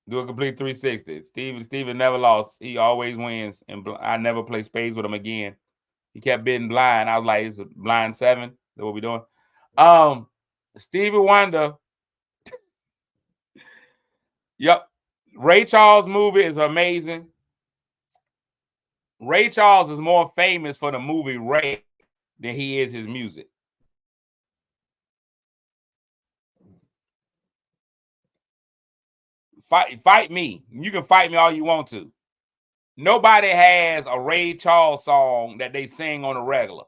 S2: Do a complete 360. Steven never lost. He always wins. And I never play spades with him again. He kept bidding blind. I was like, it's a blind 7. That's what we doing. Stevie Wonder. Yep. Ray Charles movie is amazing. Ray Charles is more famous for the movie Ray than he is his music. Fight me. You can fight me all you want to. Nobody has a Ray Charles song that they sing on a regular.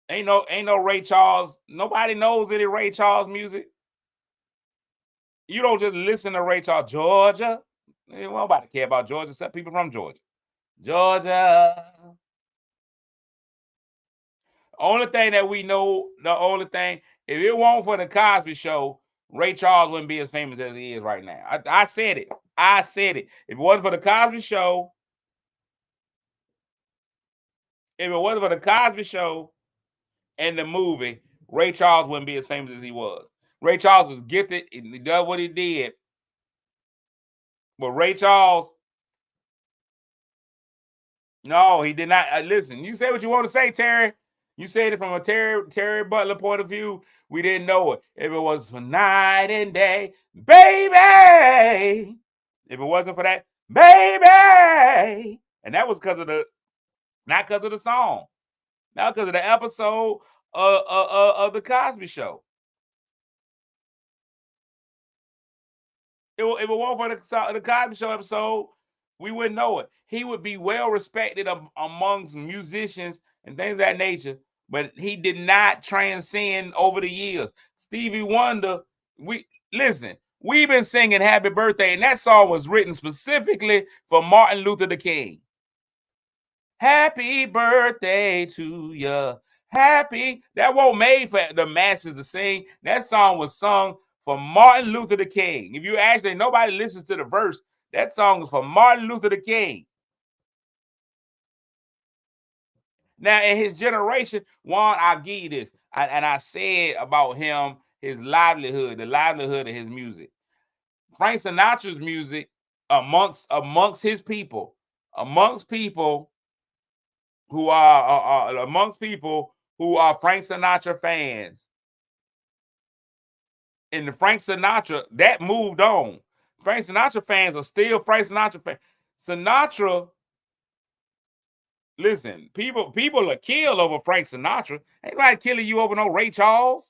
S2: Ain't no Ray Charles. Nobody knows any Ray Charles music. You don't just listen to Ray Charles. Georgia. Nobody care about Georgia except people from Georgia. Georgia. Only thing that we know, if it weren't for the Cosby Show, Ray Charles wouldn't be as famous as he is right now. I said it. If it wasn't for the Cosby Show, and the movie, Ray Charles wouldn't be as famous as he was. Ray Charles was gifted. He did what he did. But Ray Charles, no, he did not. Listen, you say what you want to say, Terry. You said it from a Terry Butler point of view. We didn't know it. If it was for night and day, baby. If it wasn't for that, baby. And that was not because of the song. Not because of the episode of the Cosby Show. If it weren't for the Cosby Show episode, we wouldn't know it. He would be well respected amongst musicians and things of that nature, but he did not transcend over the years. Stevie Wonder, we've been singing Happy Birthday, and that song was written specifically for Martin Luther King. Happy birthday to you. That wasn't made for the masses to sing. That song was sung for Martin Luther King. If you actually, nobody listens to the verse, that song is for Martin Luther King. Now, in his generation, Juan, I'll give you this. I said about him, his livelihood, the livelihood of his music. Frank Sinatra's music amongst his people, amongst people who are Frank Sinatra fans. And the Frank Sinatra, that moved on. Frank Sinatra fans are still Frank Sinatra fans. Sinatra, listen, people are killed over Frank Sinatra. Ain't nobody killing you over no Ray Charles.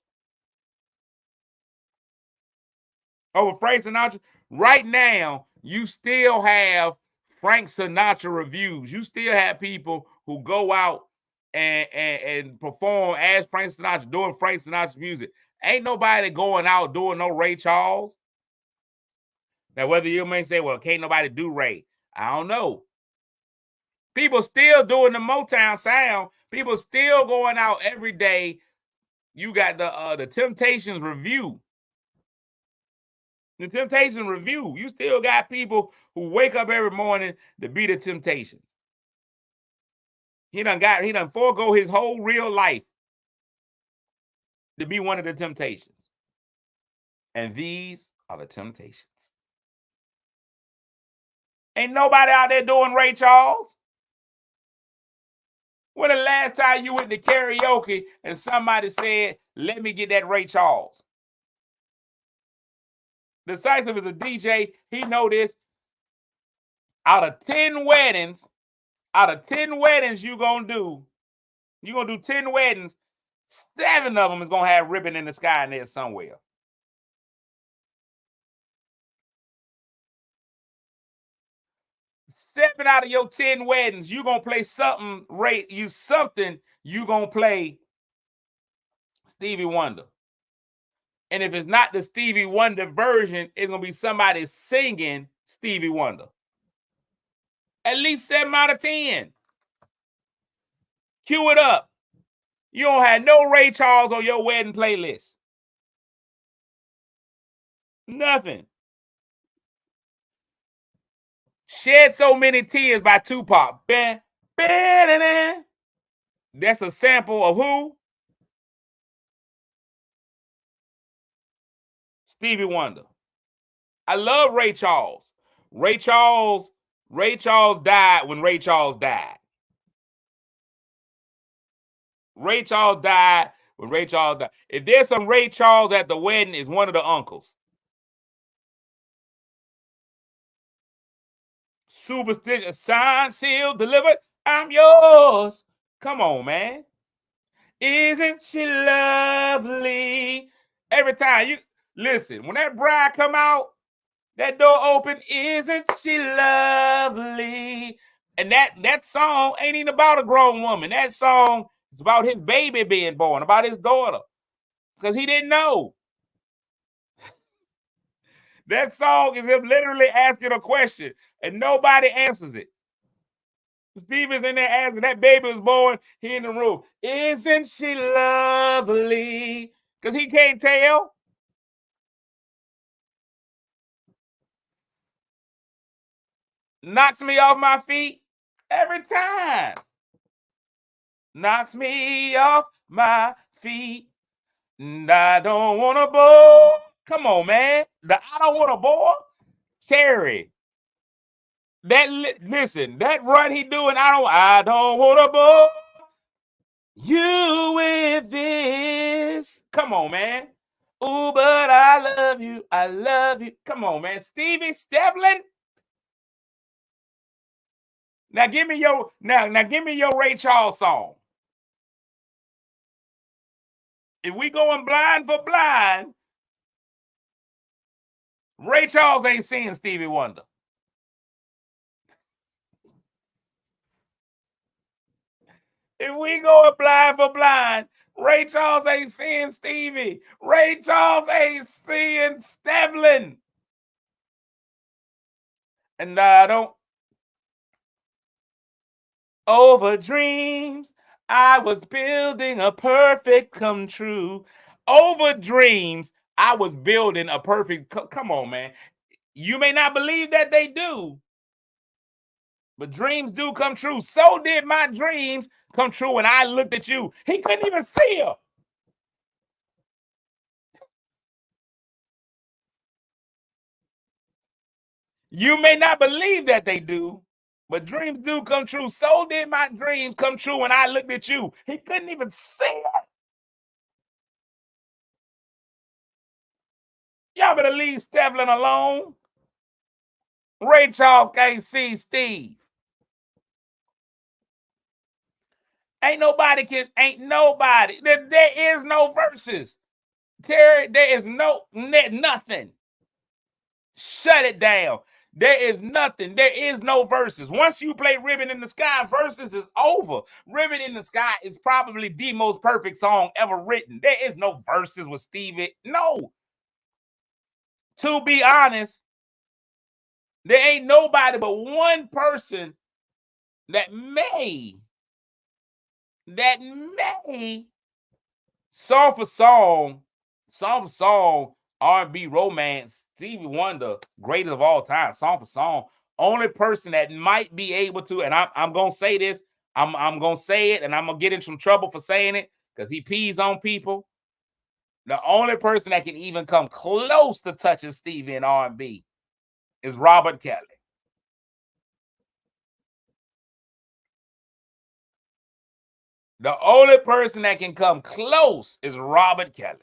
S2: Over Frank Sinatra. Right now, you still have Frank Sinatra reviews. You still have people who go out and perform as Frank Sinatra, doing Frank Sinatra's music. Ain't nobody going out doing no Ray Charles. Now, whether you may say, well, can't nobody do Ray, I don't know. People still doing the Motown sound. People still going out every day. You got the Temptations review. The Temptations review. You still got people who wake up every morning to be the Temptations. He done forego his whole real life to be one of the Temptations. And these are the Temptations. Ain't nobody out there doing Ray Charles. When the last time you went to karaoke and somebody said, let me get that Ray Charles? Decisive is a DJ. He know this. Out of 10 weddings you're going to do 10 weddings, 7 of them is going to have ribbon in the sky in there somewhere. Seven out of your 10 weddings, you're going to play something, you're going to play Stevie Wonder. And if it's not the Stevie Wonder version, it's going to be somebody singing Stevie Wonder. At least 7 out of 10. Cue it up. You don't have no Ray Charles on your wedding playlist. Nothing. Shed So Many Tears by Tupac. That's a sample of who? Stevie Wonder. I love Ray Charles. Ray Charles died when Ray Charles died. Ray Charles died when Ray Charles died. If there's some Ray Charles at the wedding, it's one of the uncles. Superstitious, signed, sealed, delivered, I'm yours. Come on, man. Isn't she lovely? Every time you listen, when that bride come out, that door open, isn't she lovely? And that song ain't even about a grown woman. That song is about his baby being born, about his daughter. Because he didn't know. That song is him literally asking a question and nobody answers it. Stevie's in there asking, that baby was born, he in the room. Isn't she lovely? Because he can't tell. Knocks me off my feet every time. Knocks me off my feet. And I don't want to bore. Come on, man. I don't want to bore. Terry. Listen, that run he doing, I don't want to bore you with this. Come on, man. Ooh, but I love you. I love you. Come on, man. Stevie Stevlin. Now give me your Ray Charles song. If we going blind for blind, Ray Charles ain't seeing Stevie Wonder. If we going blind for blind, Ray Charles ain't seeing Stevie. Ray Charles ain't seeing Stevlin. And I don't over dreams. I was building a perfect come true. Over dreams, I was building a perfect. Come on, man. You may not believe that they do, but dreams do come true. So did my dreams come true when I looked at you. He couldn't even see her. You may not believe that they do, but dreams do come true. So did my dreams come true when I looked at you. He couldn't even see her. Y'all better leave Stevlin alone. Ray Charles can't see Steve. Ain't nobody. There is no verses. Terry, there is nothing. Shut it down. There is nothing. There is no verses. Once you play Ribbon in the Sky, verses is over. Ribbon in the Sky is probably the most perfect song ever written. There is no verses with Stevie. No. To be honest, there ain't nobody but one person that may song for song, R&B, romance, Stevie Wonder, greatest of all time, song for song. Only person that might be able to, and I'm gonna say this, I'm gonna say it, and I'm gonna get in some trouble for saying it because he pees on people. The only person that can even come close to touching Stevie in R&B is Robert Kelly. The only person that can come close is Robert Kelly.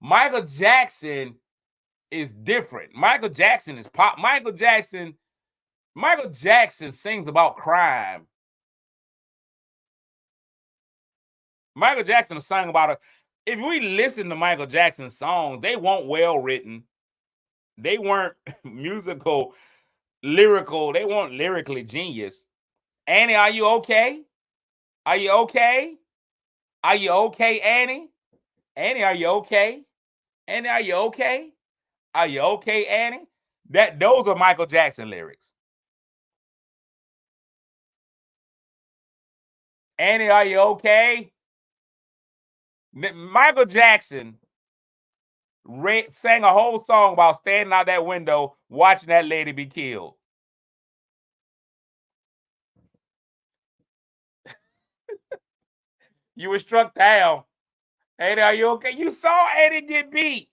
S2: Michael Jackson is different. Michael Jackson is pop. Michael Jackson sings about crime. Michael Jackson sang about it. If we listen to Michael Jackson's songs, they weren't well written. They weren't musical, lyrical. They weren't lyrically genius. Annie, are you okay? Are you okay? Are you okay, Annie? Annie, are you okay? Annie, are you okay? Are you okay, Annie? Those are Michael Jackson lyrics. Annie, are you okay? Michael Jackson sang a whole song about standing out that window watching that lady be killed. You were struck down. Annie, are you okay? You saw Annie get beat.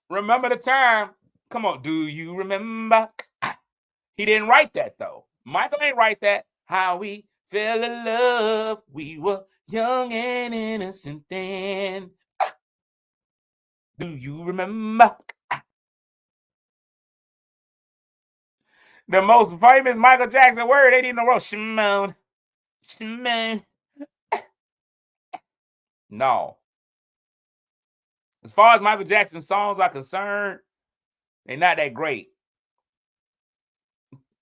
S2: Remember the time? Come on, do you remember? He didn't write that though. Michael ain't write that. How we fell in love. We were young and innocent then. Do you remember? The most famous Michael Jackson word ain't even the word Shimon. Shimon. No. As far as Michael Jackson songs are concerned, they're not that great.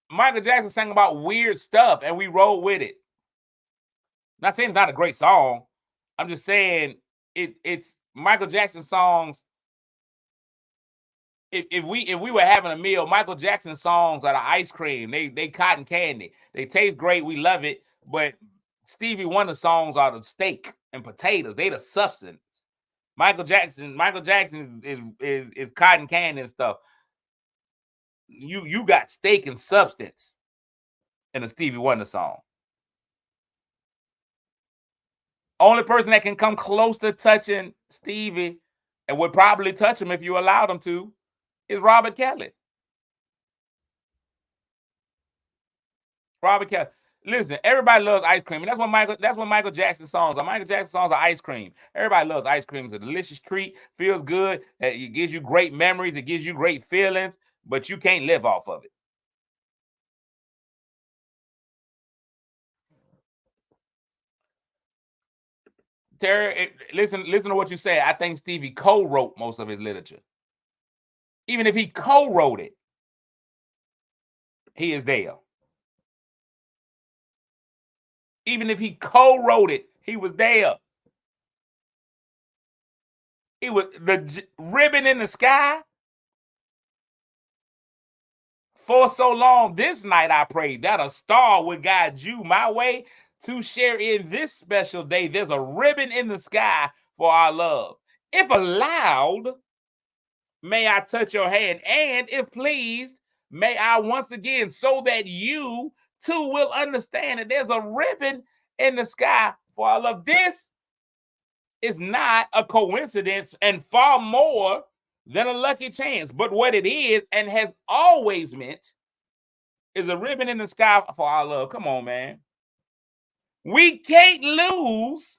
S2: Michael Jackson sang about weird stuff and we rolled with it. Not saying it's not a great song. I'm just saying it's Michael Jackson songs. If we were having a meal, Michael Jackson songs are the ice cream. They cotton candy. They taste great. We love it. But Stevie Wonder songs are the steak and potatoes. They the substance. Michael Jackson is cotton candy and stuff. You got steak and substance in a Stevie Wonder song. Only person that can come close to touching Stevie and would probably touch him if you allowed him to is Robert Kelly. Robert Kelly. Listen, everybody loves ice cream. And that's what Michael Jackson songs are. Michael Jackson songs are ice cream. Everybody loves ice cream. It's a delicious treat, feels good. It gives you great memories, it gives you great feelings, but you can't live off of it. Terry, listen to what you say. I think Stevie co-wrote most of his literature. Even if he co-wrote it, he is there. Even if he co-wrote it, he was there. He was the ribbon in the sky. For so long, this night I prayed that a star would guide you my way to share in this special day. There's a ribbon in the sky for our love. If allowed, may I touch your hand, and if pleased, may I once again, so that you too will understand that there's a ribbon in the sky for our love. This is not a coincidence and far more than a lucky chance, but what it is and has always meant is a ribbon in the sky for our love. Come on, man. We can't lose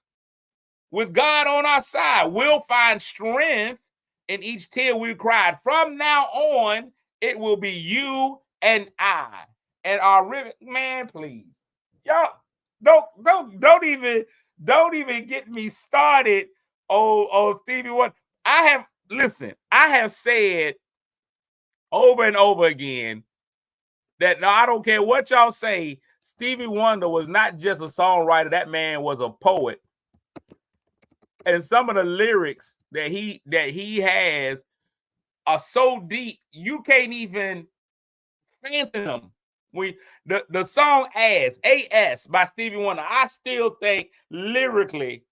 S2: with God on our side. We'll find strength in each tear we cried. From now on, it will be you and I. And our ribbon, man, please. Y'all, don't even get me started on Stevie Wonder. I have said over and over again that no, I don't care what y'all say. Stevie Wonder was not just a songwriter. That man was a poet. And some of the lyrics that he has are so deep, you can't even fathom them. The song AS by Stevie Wonder, I still think lyrically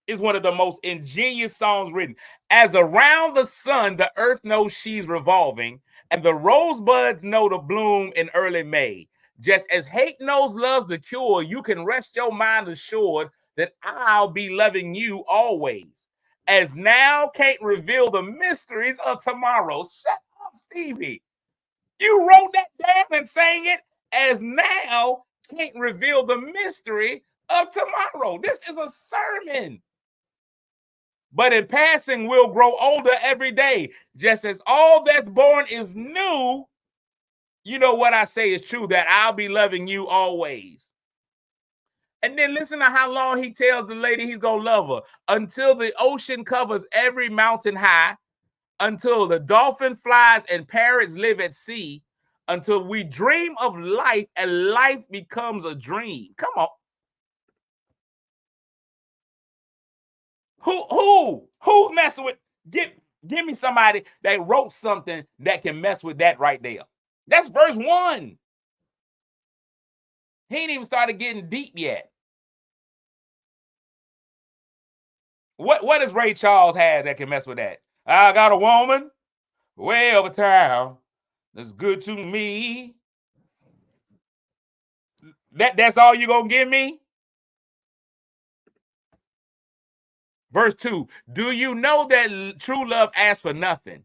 S2: is one of the most ingenious songs written. As around the sun, the earth knows she's revolving, and the rosebuds know to bloom in early May. Just as hate knows love's the cure, you can rest your mind assured that I'll be loving you always. As now can't reveal the mysteries of tomorrow. Shut up, Stevie. You wrote that down and sang it. As now can't reveal the mystery of tomorrow. This is a sermon. But in passing, we'll grow older every day. Just as all that's born is new, you know what I say is true, that I'll be loving you always. And then listen to how long he tells the lady he's going to love her. Until the ocean covers every mountain high, until the dolphin flies and parrots live at sea, until we dream of life and life becomes a dream. Come on. Who's messing with? Give me somebody that wrote something that can mess with that right there. That's verse 1. He ain't even started getting deep yet. What does Ray Charles have that can mess with that? I got a woman way over town that's good to me. That's all you gonna give me? Verse 2, do you know that true love asks for nothing?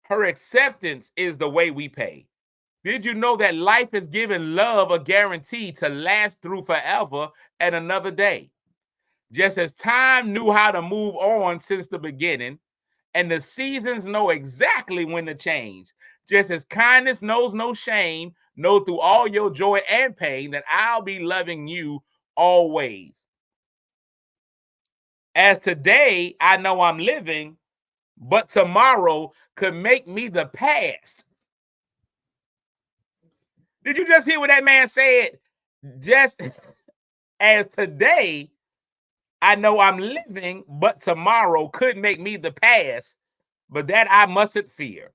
S2: Her acceptance is the way we pay. Did you know that life has given love a guarantee to last through forever and another day? Just as time knew how to move on since the beginning, and the seasons know exactly when to change. Just as kindness knows no shame, know through all your joy and pain that I'll be loving you always. As today, I know I'm living, but tomorrow could make me the past. Did you just hear what that man said? Just as today, I know I'm living, but tomorrow could make me the past, but that I mustn't fear.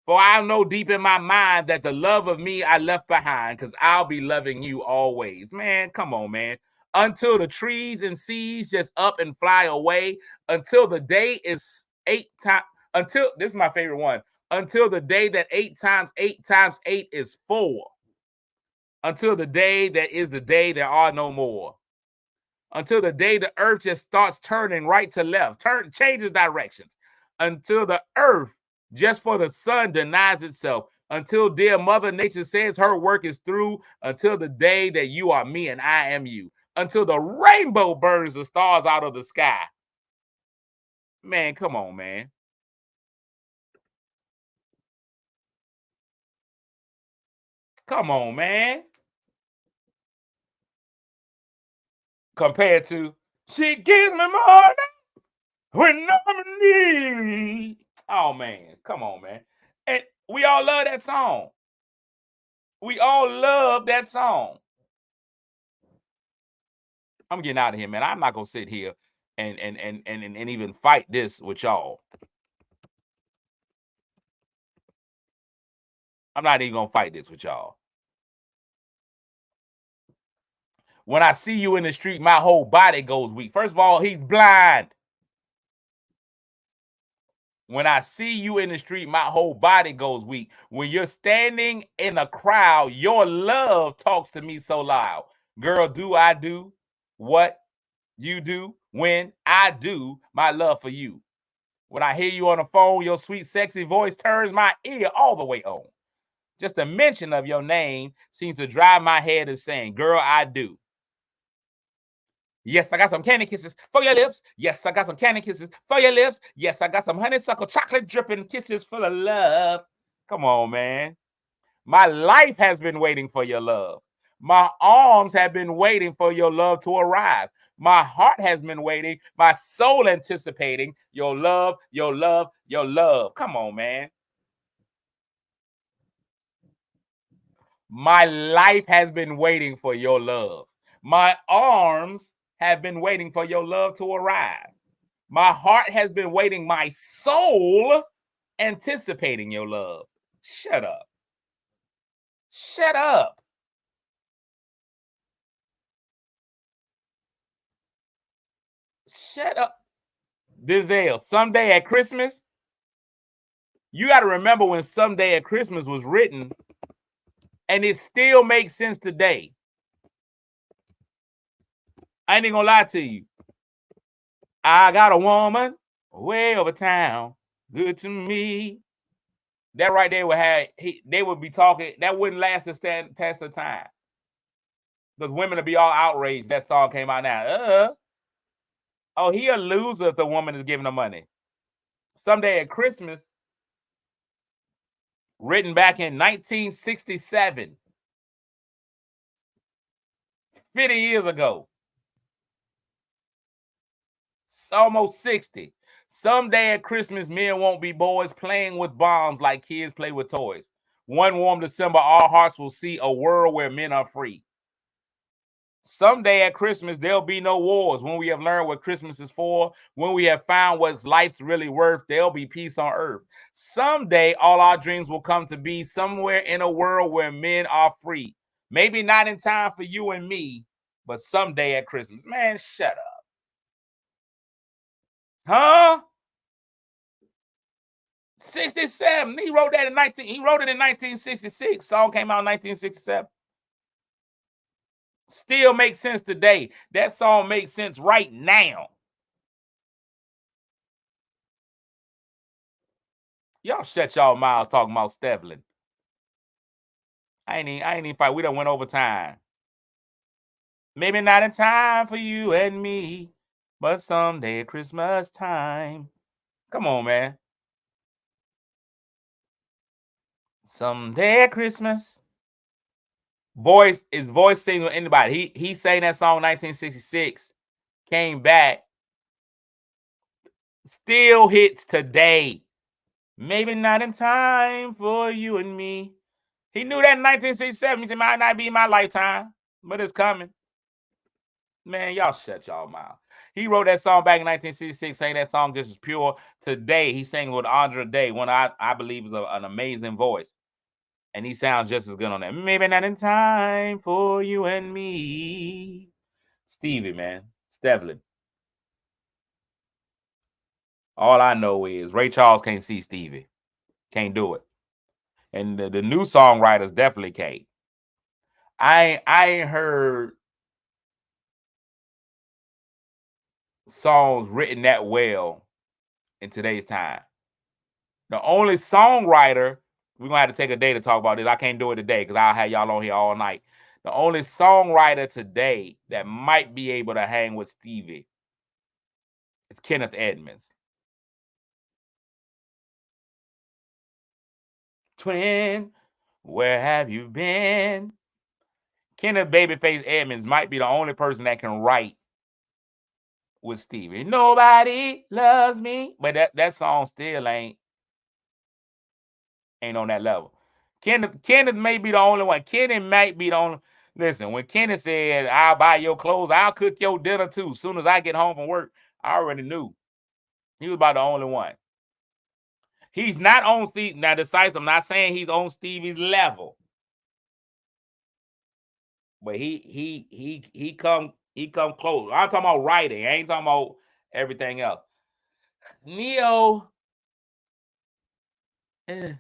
S2: For I know deep in my mind that the love of me I left behind, because I'll be loving you always. Man, come on, man. Until the trees and seas just up and fly away, until the day is 8 times, until, this is my favorite one, until the day that 8 times 8 times 8 is 4. Until the day that is the day there are no more. Until the day the earth just starts turning right to left, changes directions. Until the earth, just for the sun, denies itself. Until dear Mother Nature says her work is through. Until the day that you are me and I am you. Until the rainbow burns the stars out of the sky. Man, come on, man. Come on, man. Compared to, she gives me more when I'm in need. Oh, man. Come on, man. And we all love that song. We all love that song. I'm getting out of here, man. I'm not gonna sit here and even fight this with y'all. I'm not even gonna fight this with y'all. When I see you in the street, my whole body goes weak. First of all, he's blind. When I see you in the street, my whole body goes weak. When you're standing in a crowd, your love talks to me so loud. Girl, do I do what you do when I do my love for you? When I hear you on the phone, your sweet, sexy voice turns my ear all the way on. Just the mention of your name seems to drive my head insane. Girl, I do. Yes, I got some candy kisses for your lips. Yes, I got some candy kisses for your lips. Yes, I got some honeysuckle chocolate dripping kisses full of love. Come on, man. My life has been waiting for your love. My arms have been waiting for your love to arrive. My heart has been waiting. My soul anticipating your love, your love, your love. Come on, man. My life has been waiting for your love. My arms have been waiting for your love to arrive. My heart has been waiting, my soul anticipating your love. Shut up. Shut up. Shut up. Denzel, Someday at Christmas. You got to remember when Someday at Christmas was written, and it still makes sense today. I ain't gonna lie to you. I got a woman way over town, good to me. That right there would have they would be talking. That wouldn't last a test of time. Because women would be all outraged that song came out now. Oh, he a loser if the woman is giving him money. Someday at Christmas, written back in 1967, 50 years ago. It's almost 60. Someday at Christmas, men won't be boys playing with bombs like kids play with toys. One warm December, our hearts will see a world where men are free. Someday at Christmas, there'll be no wars. When we have learned what Christmas is for, when we have found what life's really worth, there'll be peace on earth. Someday, all our dreams will come to be somewhere in a world where men are free. Maybe not in time for you and me, but someday at Christmas. Man, shut up. Huh? 67. He wrote that in 19. He wrote it in 1966. Song came out in 1967. Still makes sense today. That song makes sense right now. Y'all shut y'all mouths talking about Stevlin. I ain't even fight. We done went over time. Maybe not in time for you and me, but someday at Christmas time. Come on, man. Someday at Christmas. Voice sings with anybody. He sang that song in 1966. Came back. Still hits today. Maybe not in time for you and me. He knew that in 1967. He said, might not be my lifetime, but it's coming. Man, y'all shut y'all mouth. He wrote that song back in 1966, saying that song just as pure. Today, he sang with Andre Day, one I believe is an amazing voice. And he sounds just as good on that. Maybe not in time for you and me. Stevie, man. Stevlin. All I know is Ray Charles can't see Stevie. Can't do it. And the new songwriters definitely can't. I ain't heard songs written that well in today's time. The only songwriter, we're gonna have to take a day to talk about this. I can't do it today because I'll have y'all on here all night. The only songwriter today that might be able to hang with Stevie is Kenneth Edmonds. Twin, where have you been? Kenneth Babyface Edmonds might be the only person that can write with Stevie. Nobody loves me, but that song still ain't on that level. Kenneth may be the only one. Kenneth might be the only. Listen, when Kenneth said, "I'll buy your clothes, I'll cook your dinner too," as soon as I get home from work, I already knew he was about the only one. He's not on Steve. Now, Decisive, I'm not saying he's on Stevie's level, but he come close. I'm talking about writing. I ain't talking about everything else. Neo, Here's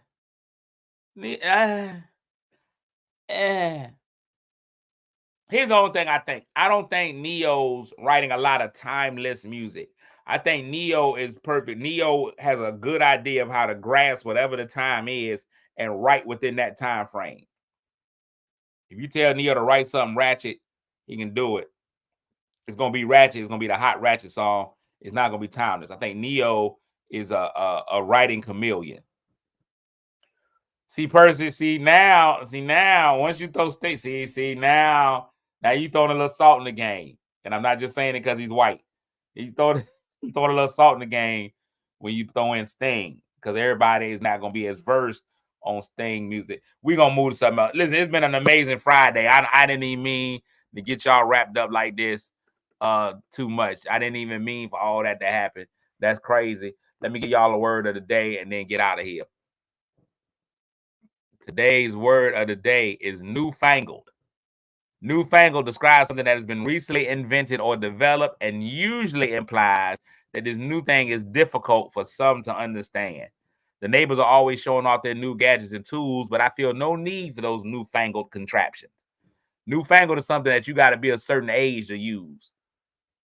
S2: the only thing I think. I don't think Neo's writing a lot of timeless music. I think Neo is perfect. Neo has a good idea of how to grasp whatever the time is and write within that time frame. If you tell Neo to write something ratchet, he can do it. It's gonna be ratchet. It's gonna be the hot ratchet song. It's not gonna be timeless. I think Neo is a writing chameleon. See, Percy, see now, once you throw stick, see now you throwing a little salt in the game. And I'm not just saying it because he's white. You throw a little salt in the game when you throw in Sting, because everybody is not going to be as versed on Sting Music. We're gonna move to something else. Listen, it's been an amazing Friday. I didn't even mean to get y'all wrapped up like this too much. I didn't even mean for all that to happen. That's crazy. Let me give y'all a word of the day and then get out of here. Today's word of the day is newfangled. Newfangled describes something that has been recently invented or developed and usually implies that this new thing is difficult for some to understand. The neighbors are always showing off their new gadgets and tools, but I feel no need for those newfangled contraptions. Newfangled is something that you got to be a certain age to use.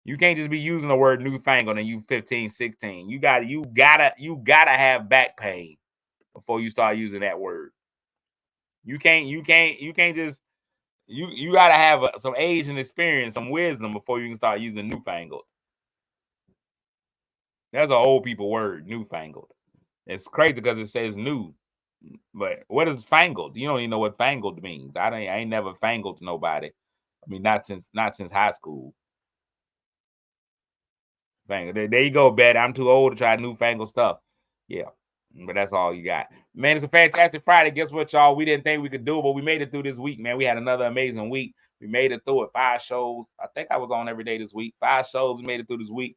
S2: You can't just be using the word newfangled and you 15, 16. You gotta have back pain before you start using that word. You can't just you gotta have some age and experience, some wisdom before you can start using newfangled. That's an old people word, newfangled. It's crazy because it says new, but what is fangled? You don't even know what fangled means. I ain't never fangled nobody. I mean, not since high school. There you go, Betty. I'm too old to try newfangled stuff. Yeah, but that's all you got. Man, it's a fantastic Friday. Guess what, y'all? We didn't think we could do it, but we made it through this week, man. We had another amazing week. We made it through it. 5 shows. I think I was on every day this week. 5 shows. We made it through this week.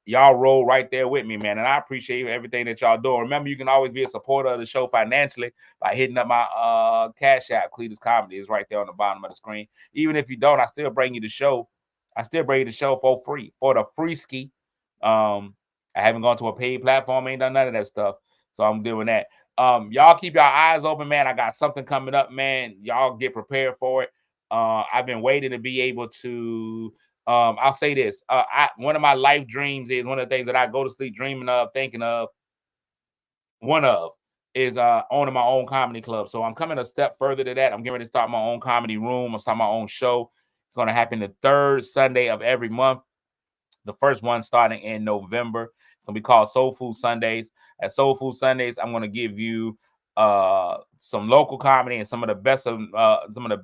S2: Y'all roll right there with me, man. And I appreciate everything that y'all do. Remember, you can always be a supporter of the show financially by hitting up my Cash App. Cletus Comedy is right there on the bottom of the screen. Even if you don't, I still bring you the show. I still bring you the show for free, for the free ski. I haven't gone to a paid platform, ain't done none of that stuff. So I'm doing that. Y'all keep your eyes open, man. I got something coming up, man. Y'all get prepared for it. I've been waiting to be able to I'll say this. One of my life dreams is one of the things that I go to sleep dreaming of, thinking of. One of is owning my own comedy club. So I'm coming a step further to that. I'm getting ready to start my own comedy room. I'll start my own show. It's going to happen the 3rd Sunday of every month. The first one starting in November. It's gonna be called Soul Food Sundays. At Soul Food Sundays, I'm gonna give you some local comedy and some of the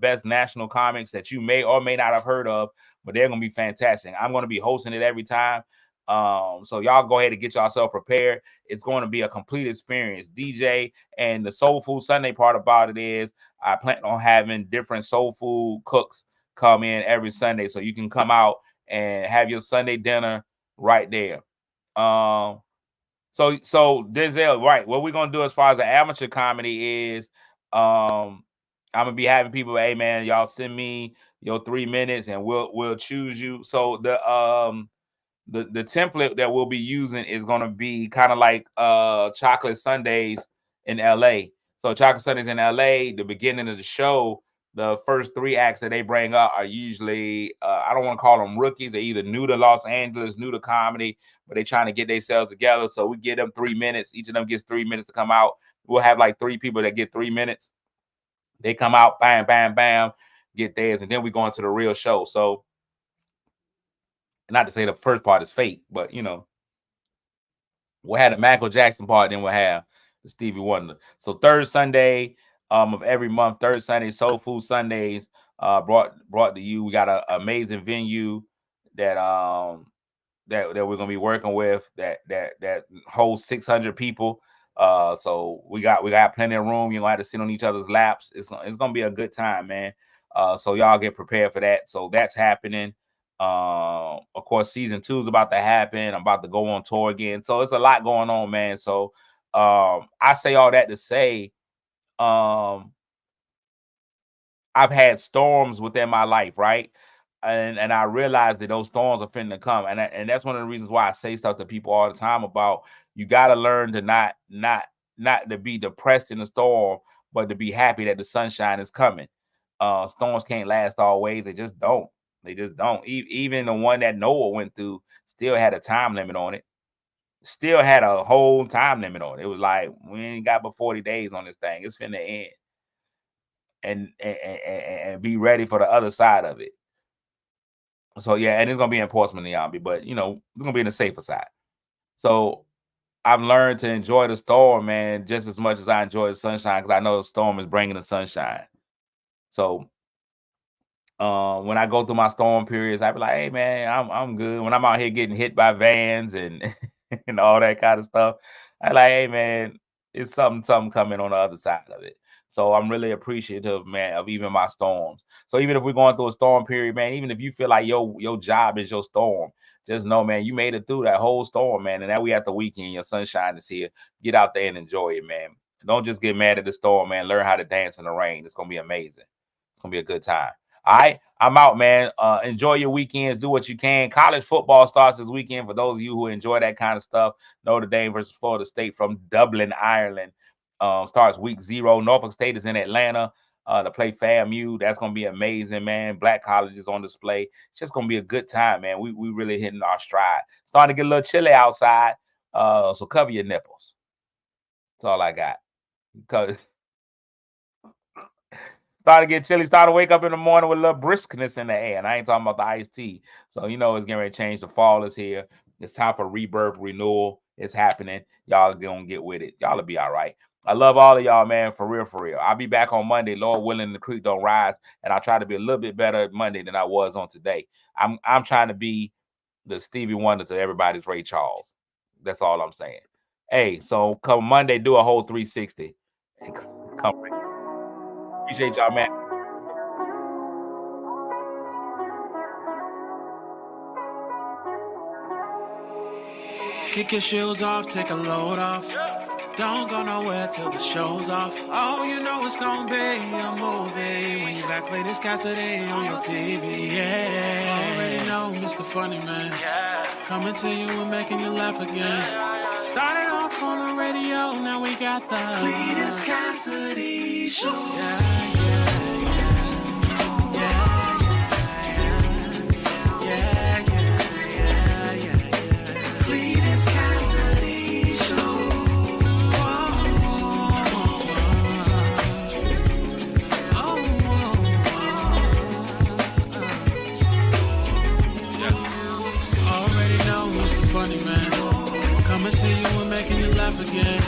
S2: best national comics that you may or may not have heard of, but they're gonna be fantastic. I'm gonna be hosting it every time. So y'all go ahead and get yourself prepared. It's going to be a complete experience. DJ, and the Soul Food Sunday part about it is I plan on having different soul food cooks come in every Sunday, so you can come out and have your Sunday dinner right there. So Denzel, right? What we're gonna do as far as the amateur comedy is, I'm gonna be having people, hey man, y'all send me your 3 minutes and we'll choose you. So the template that we'll be using is gonna be kind of like Chocolate Sundays in LA. So Chocolate Sundays in LA, the beginning of the show, the first 3 acts that they bring up are usually I don't want to call them rookies. They're either new to Los Angeles, new to comedy, but they're trying to get themselves together. So we give them 3 minutes. Each of them gets 3 minutes to come out. We'll have like 3 people that get 3 minutes. They come out, bam, bam, bam, get theirs, and then we go into the real show. So not to say the first part is fake, but you know, we'll have the Michael Jackson part, then we'll have the Stevie Wonder. So 3rd Sunday of every month, 3rd Sunday, Soul Food Sundays, brought to you. We got an amazing venue that that we're gonna be working with that holds 600 people. So we got plenty of room. You're gonna have to sit on each other's laps. It's gonna be a good time, man. So y'all get prepared for that. So that's happening. Of course, season 2 is about to happen. I'm about to go on tour again. So it's a lot going on, man. So I say all that to say I've had storms within my life, right? And I realized that those storms are finna come. And that's one of the reasons why I say stuff to people all the time about you gotta learn to not to be depressed in the storm, but to be happy that the sunshine is coming. Storms can't last always. They just don't. They just don't. Even the one that Noah went through still had a time limit on it. Still had a whole time limit on it. It was like, we ain't got but 40 days on this thing. It's finna end. And be ready for the other side of it. So yeah, and it's gonna be in Portsmouth, Niambi, but you know, it's gonna be in the safer side. So I've learned to enjoy the storm, man, just as much as I enjoy the sunshine, because I know the storm is bringing the sunshine. So when I go through my storm periods, I be like, hey man, I'm good. When I'm out here getting hit by vans and and all that kind of stuff, I like, hey man, it's something coming on the other side of it. So I'm really appreciative, man, of even my storms. So even if we're going through a storm period, man, even if you feel like your job is your storm, just know, man, you made it through that whole storm, man. And now we at the weekend, your sunshine is here. Get out there and enjoy it, man. Don't just get mad at the storm, man. Learn how to dance in the rain. It's gonna be amazing. It's gonna be a good time. All right, I'm out, man. Enjoy your weekends. Do what you can. College football starts this weekend. For those of you who enjoy that kind of stuff, Notre Dame versus Florida State from Dublin, Ireland, starts week 0. Norfolk State is in Atlanta to play FAMU. That's going to be amazing, man. Black colleges on display. It's just going to be a good time, man. We really hitting our stride. Starting to get a little chilly outside, so cover your nipples. That's all I got. Because start to get chilly, start to wake up in the morning with a little briskness in the air. And I ain't talking about the iced tea. So, you know, it's getting ready to change. The fall is here. It's time for rebirth, renewal. It's happening. Y'all going to get with it. Y'all will be all right. I love all of y'all, man, for real, for real. I'll be back on Monday. Lord willing, the creek don't rise. And I'll try to be a little bit better Monday than I was on today. I'm trying to be the Stevie Wonder to everybody's Ray Charles. That's all I'm saying. Hey, so come Monday, do a whole 360. And come. Appreciate y'all, man.
S1: Kick your shoes off, take a load off. Don't go nowhere till the show's off. Oh, you know it's gonna be a movie when you got play this Cassidy on your TV. Yeah, already know Mr. Funny Man. Coming to you and making you laugh again. Started off on the radio, now we got the Cletus Cassidy Show. Funny Man, coming to you and making you laugh again.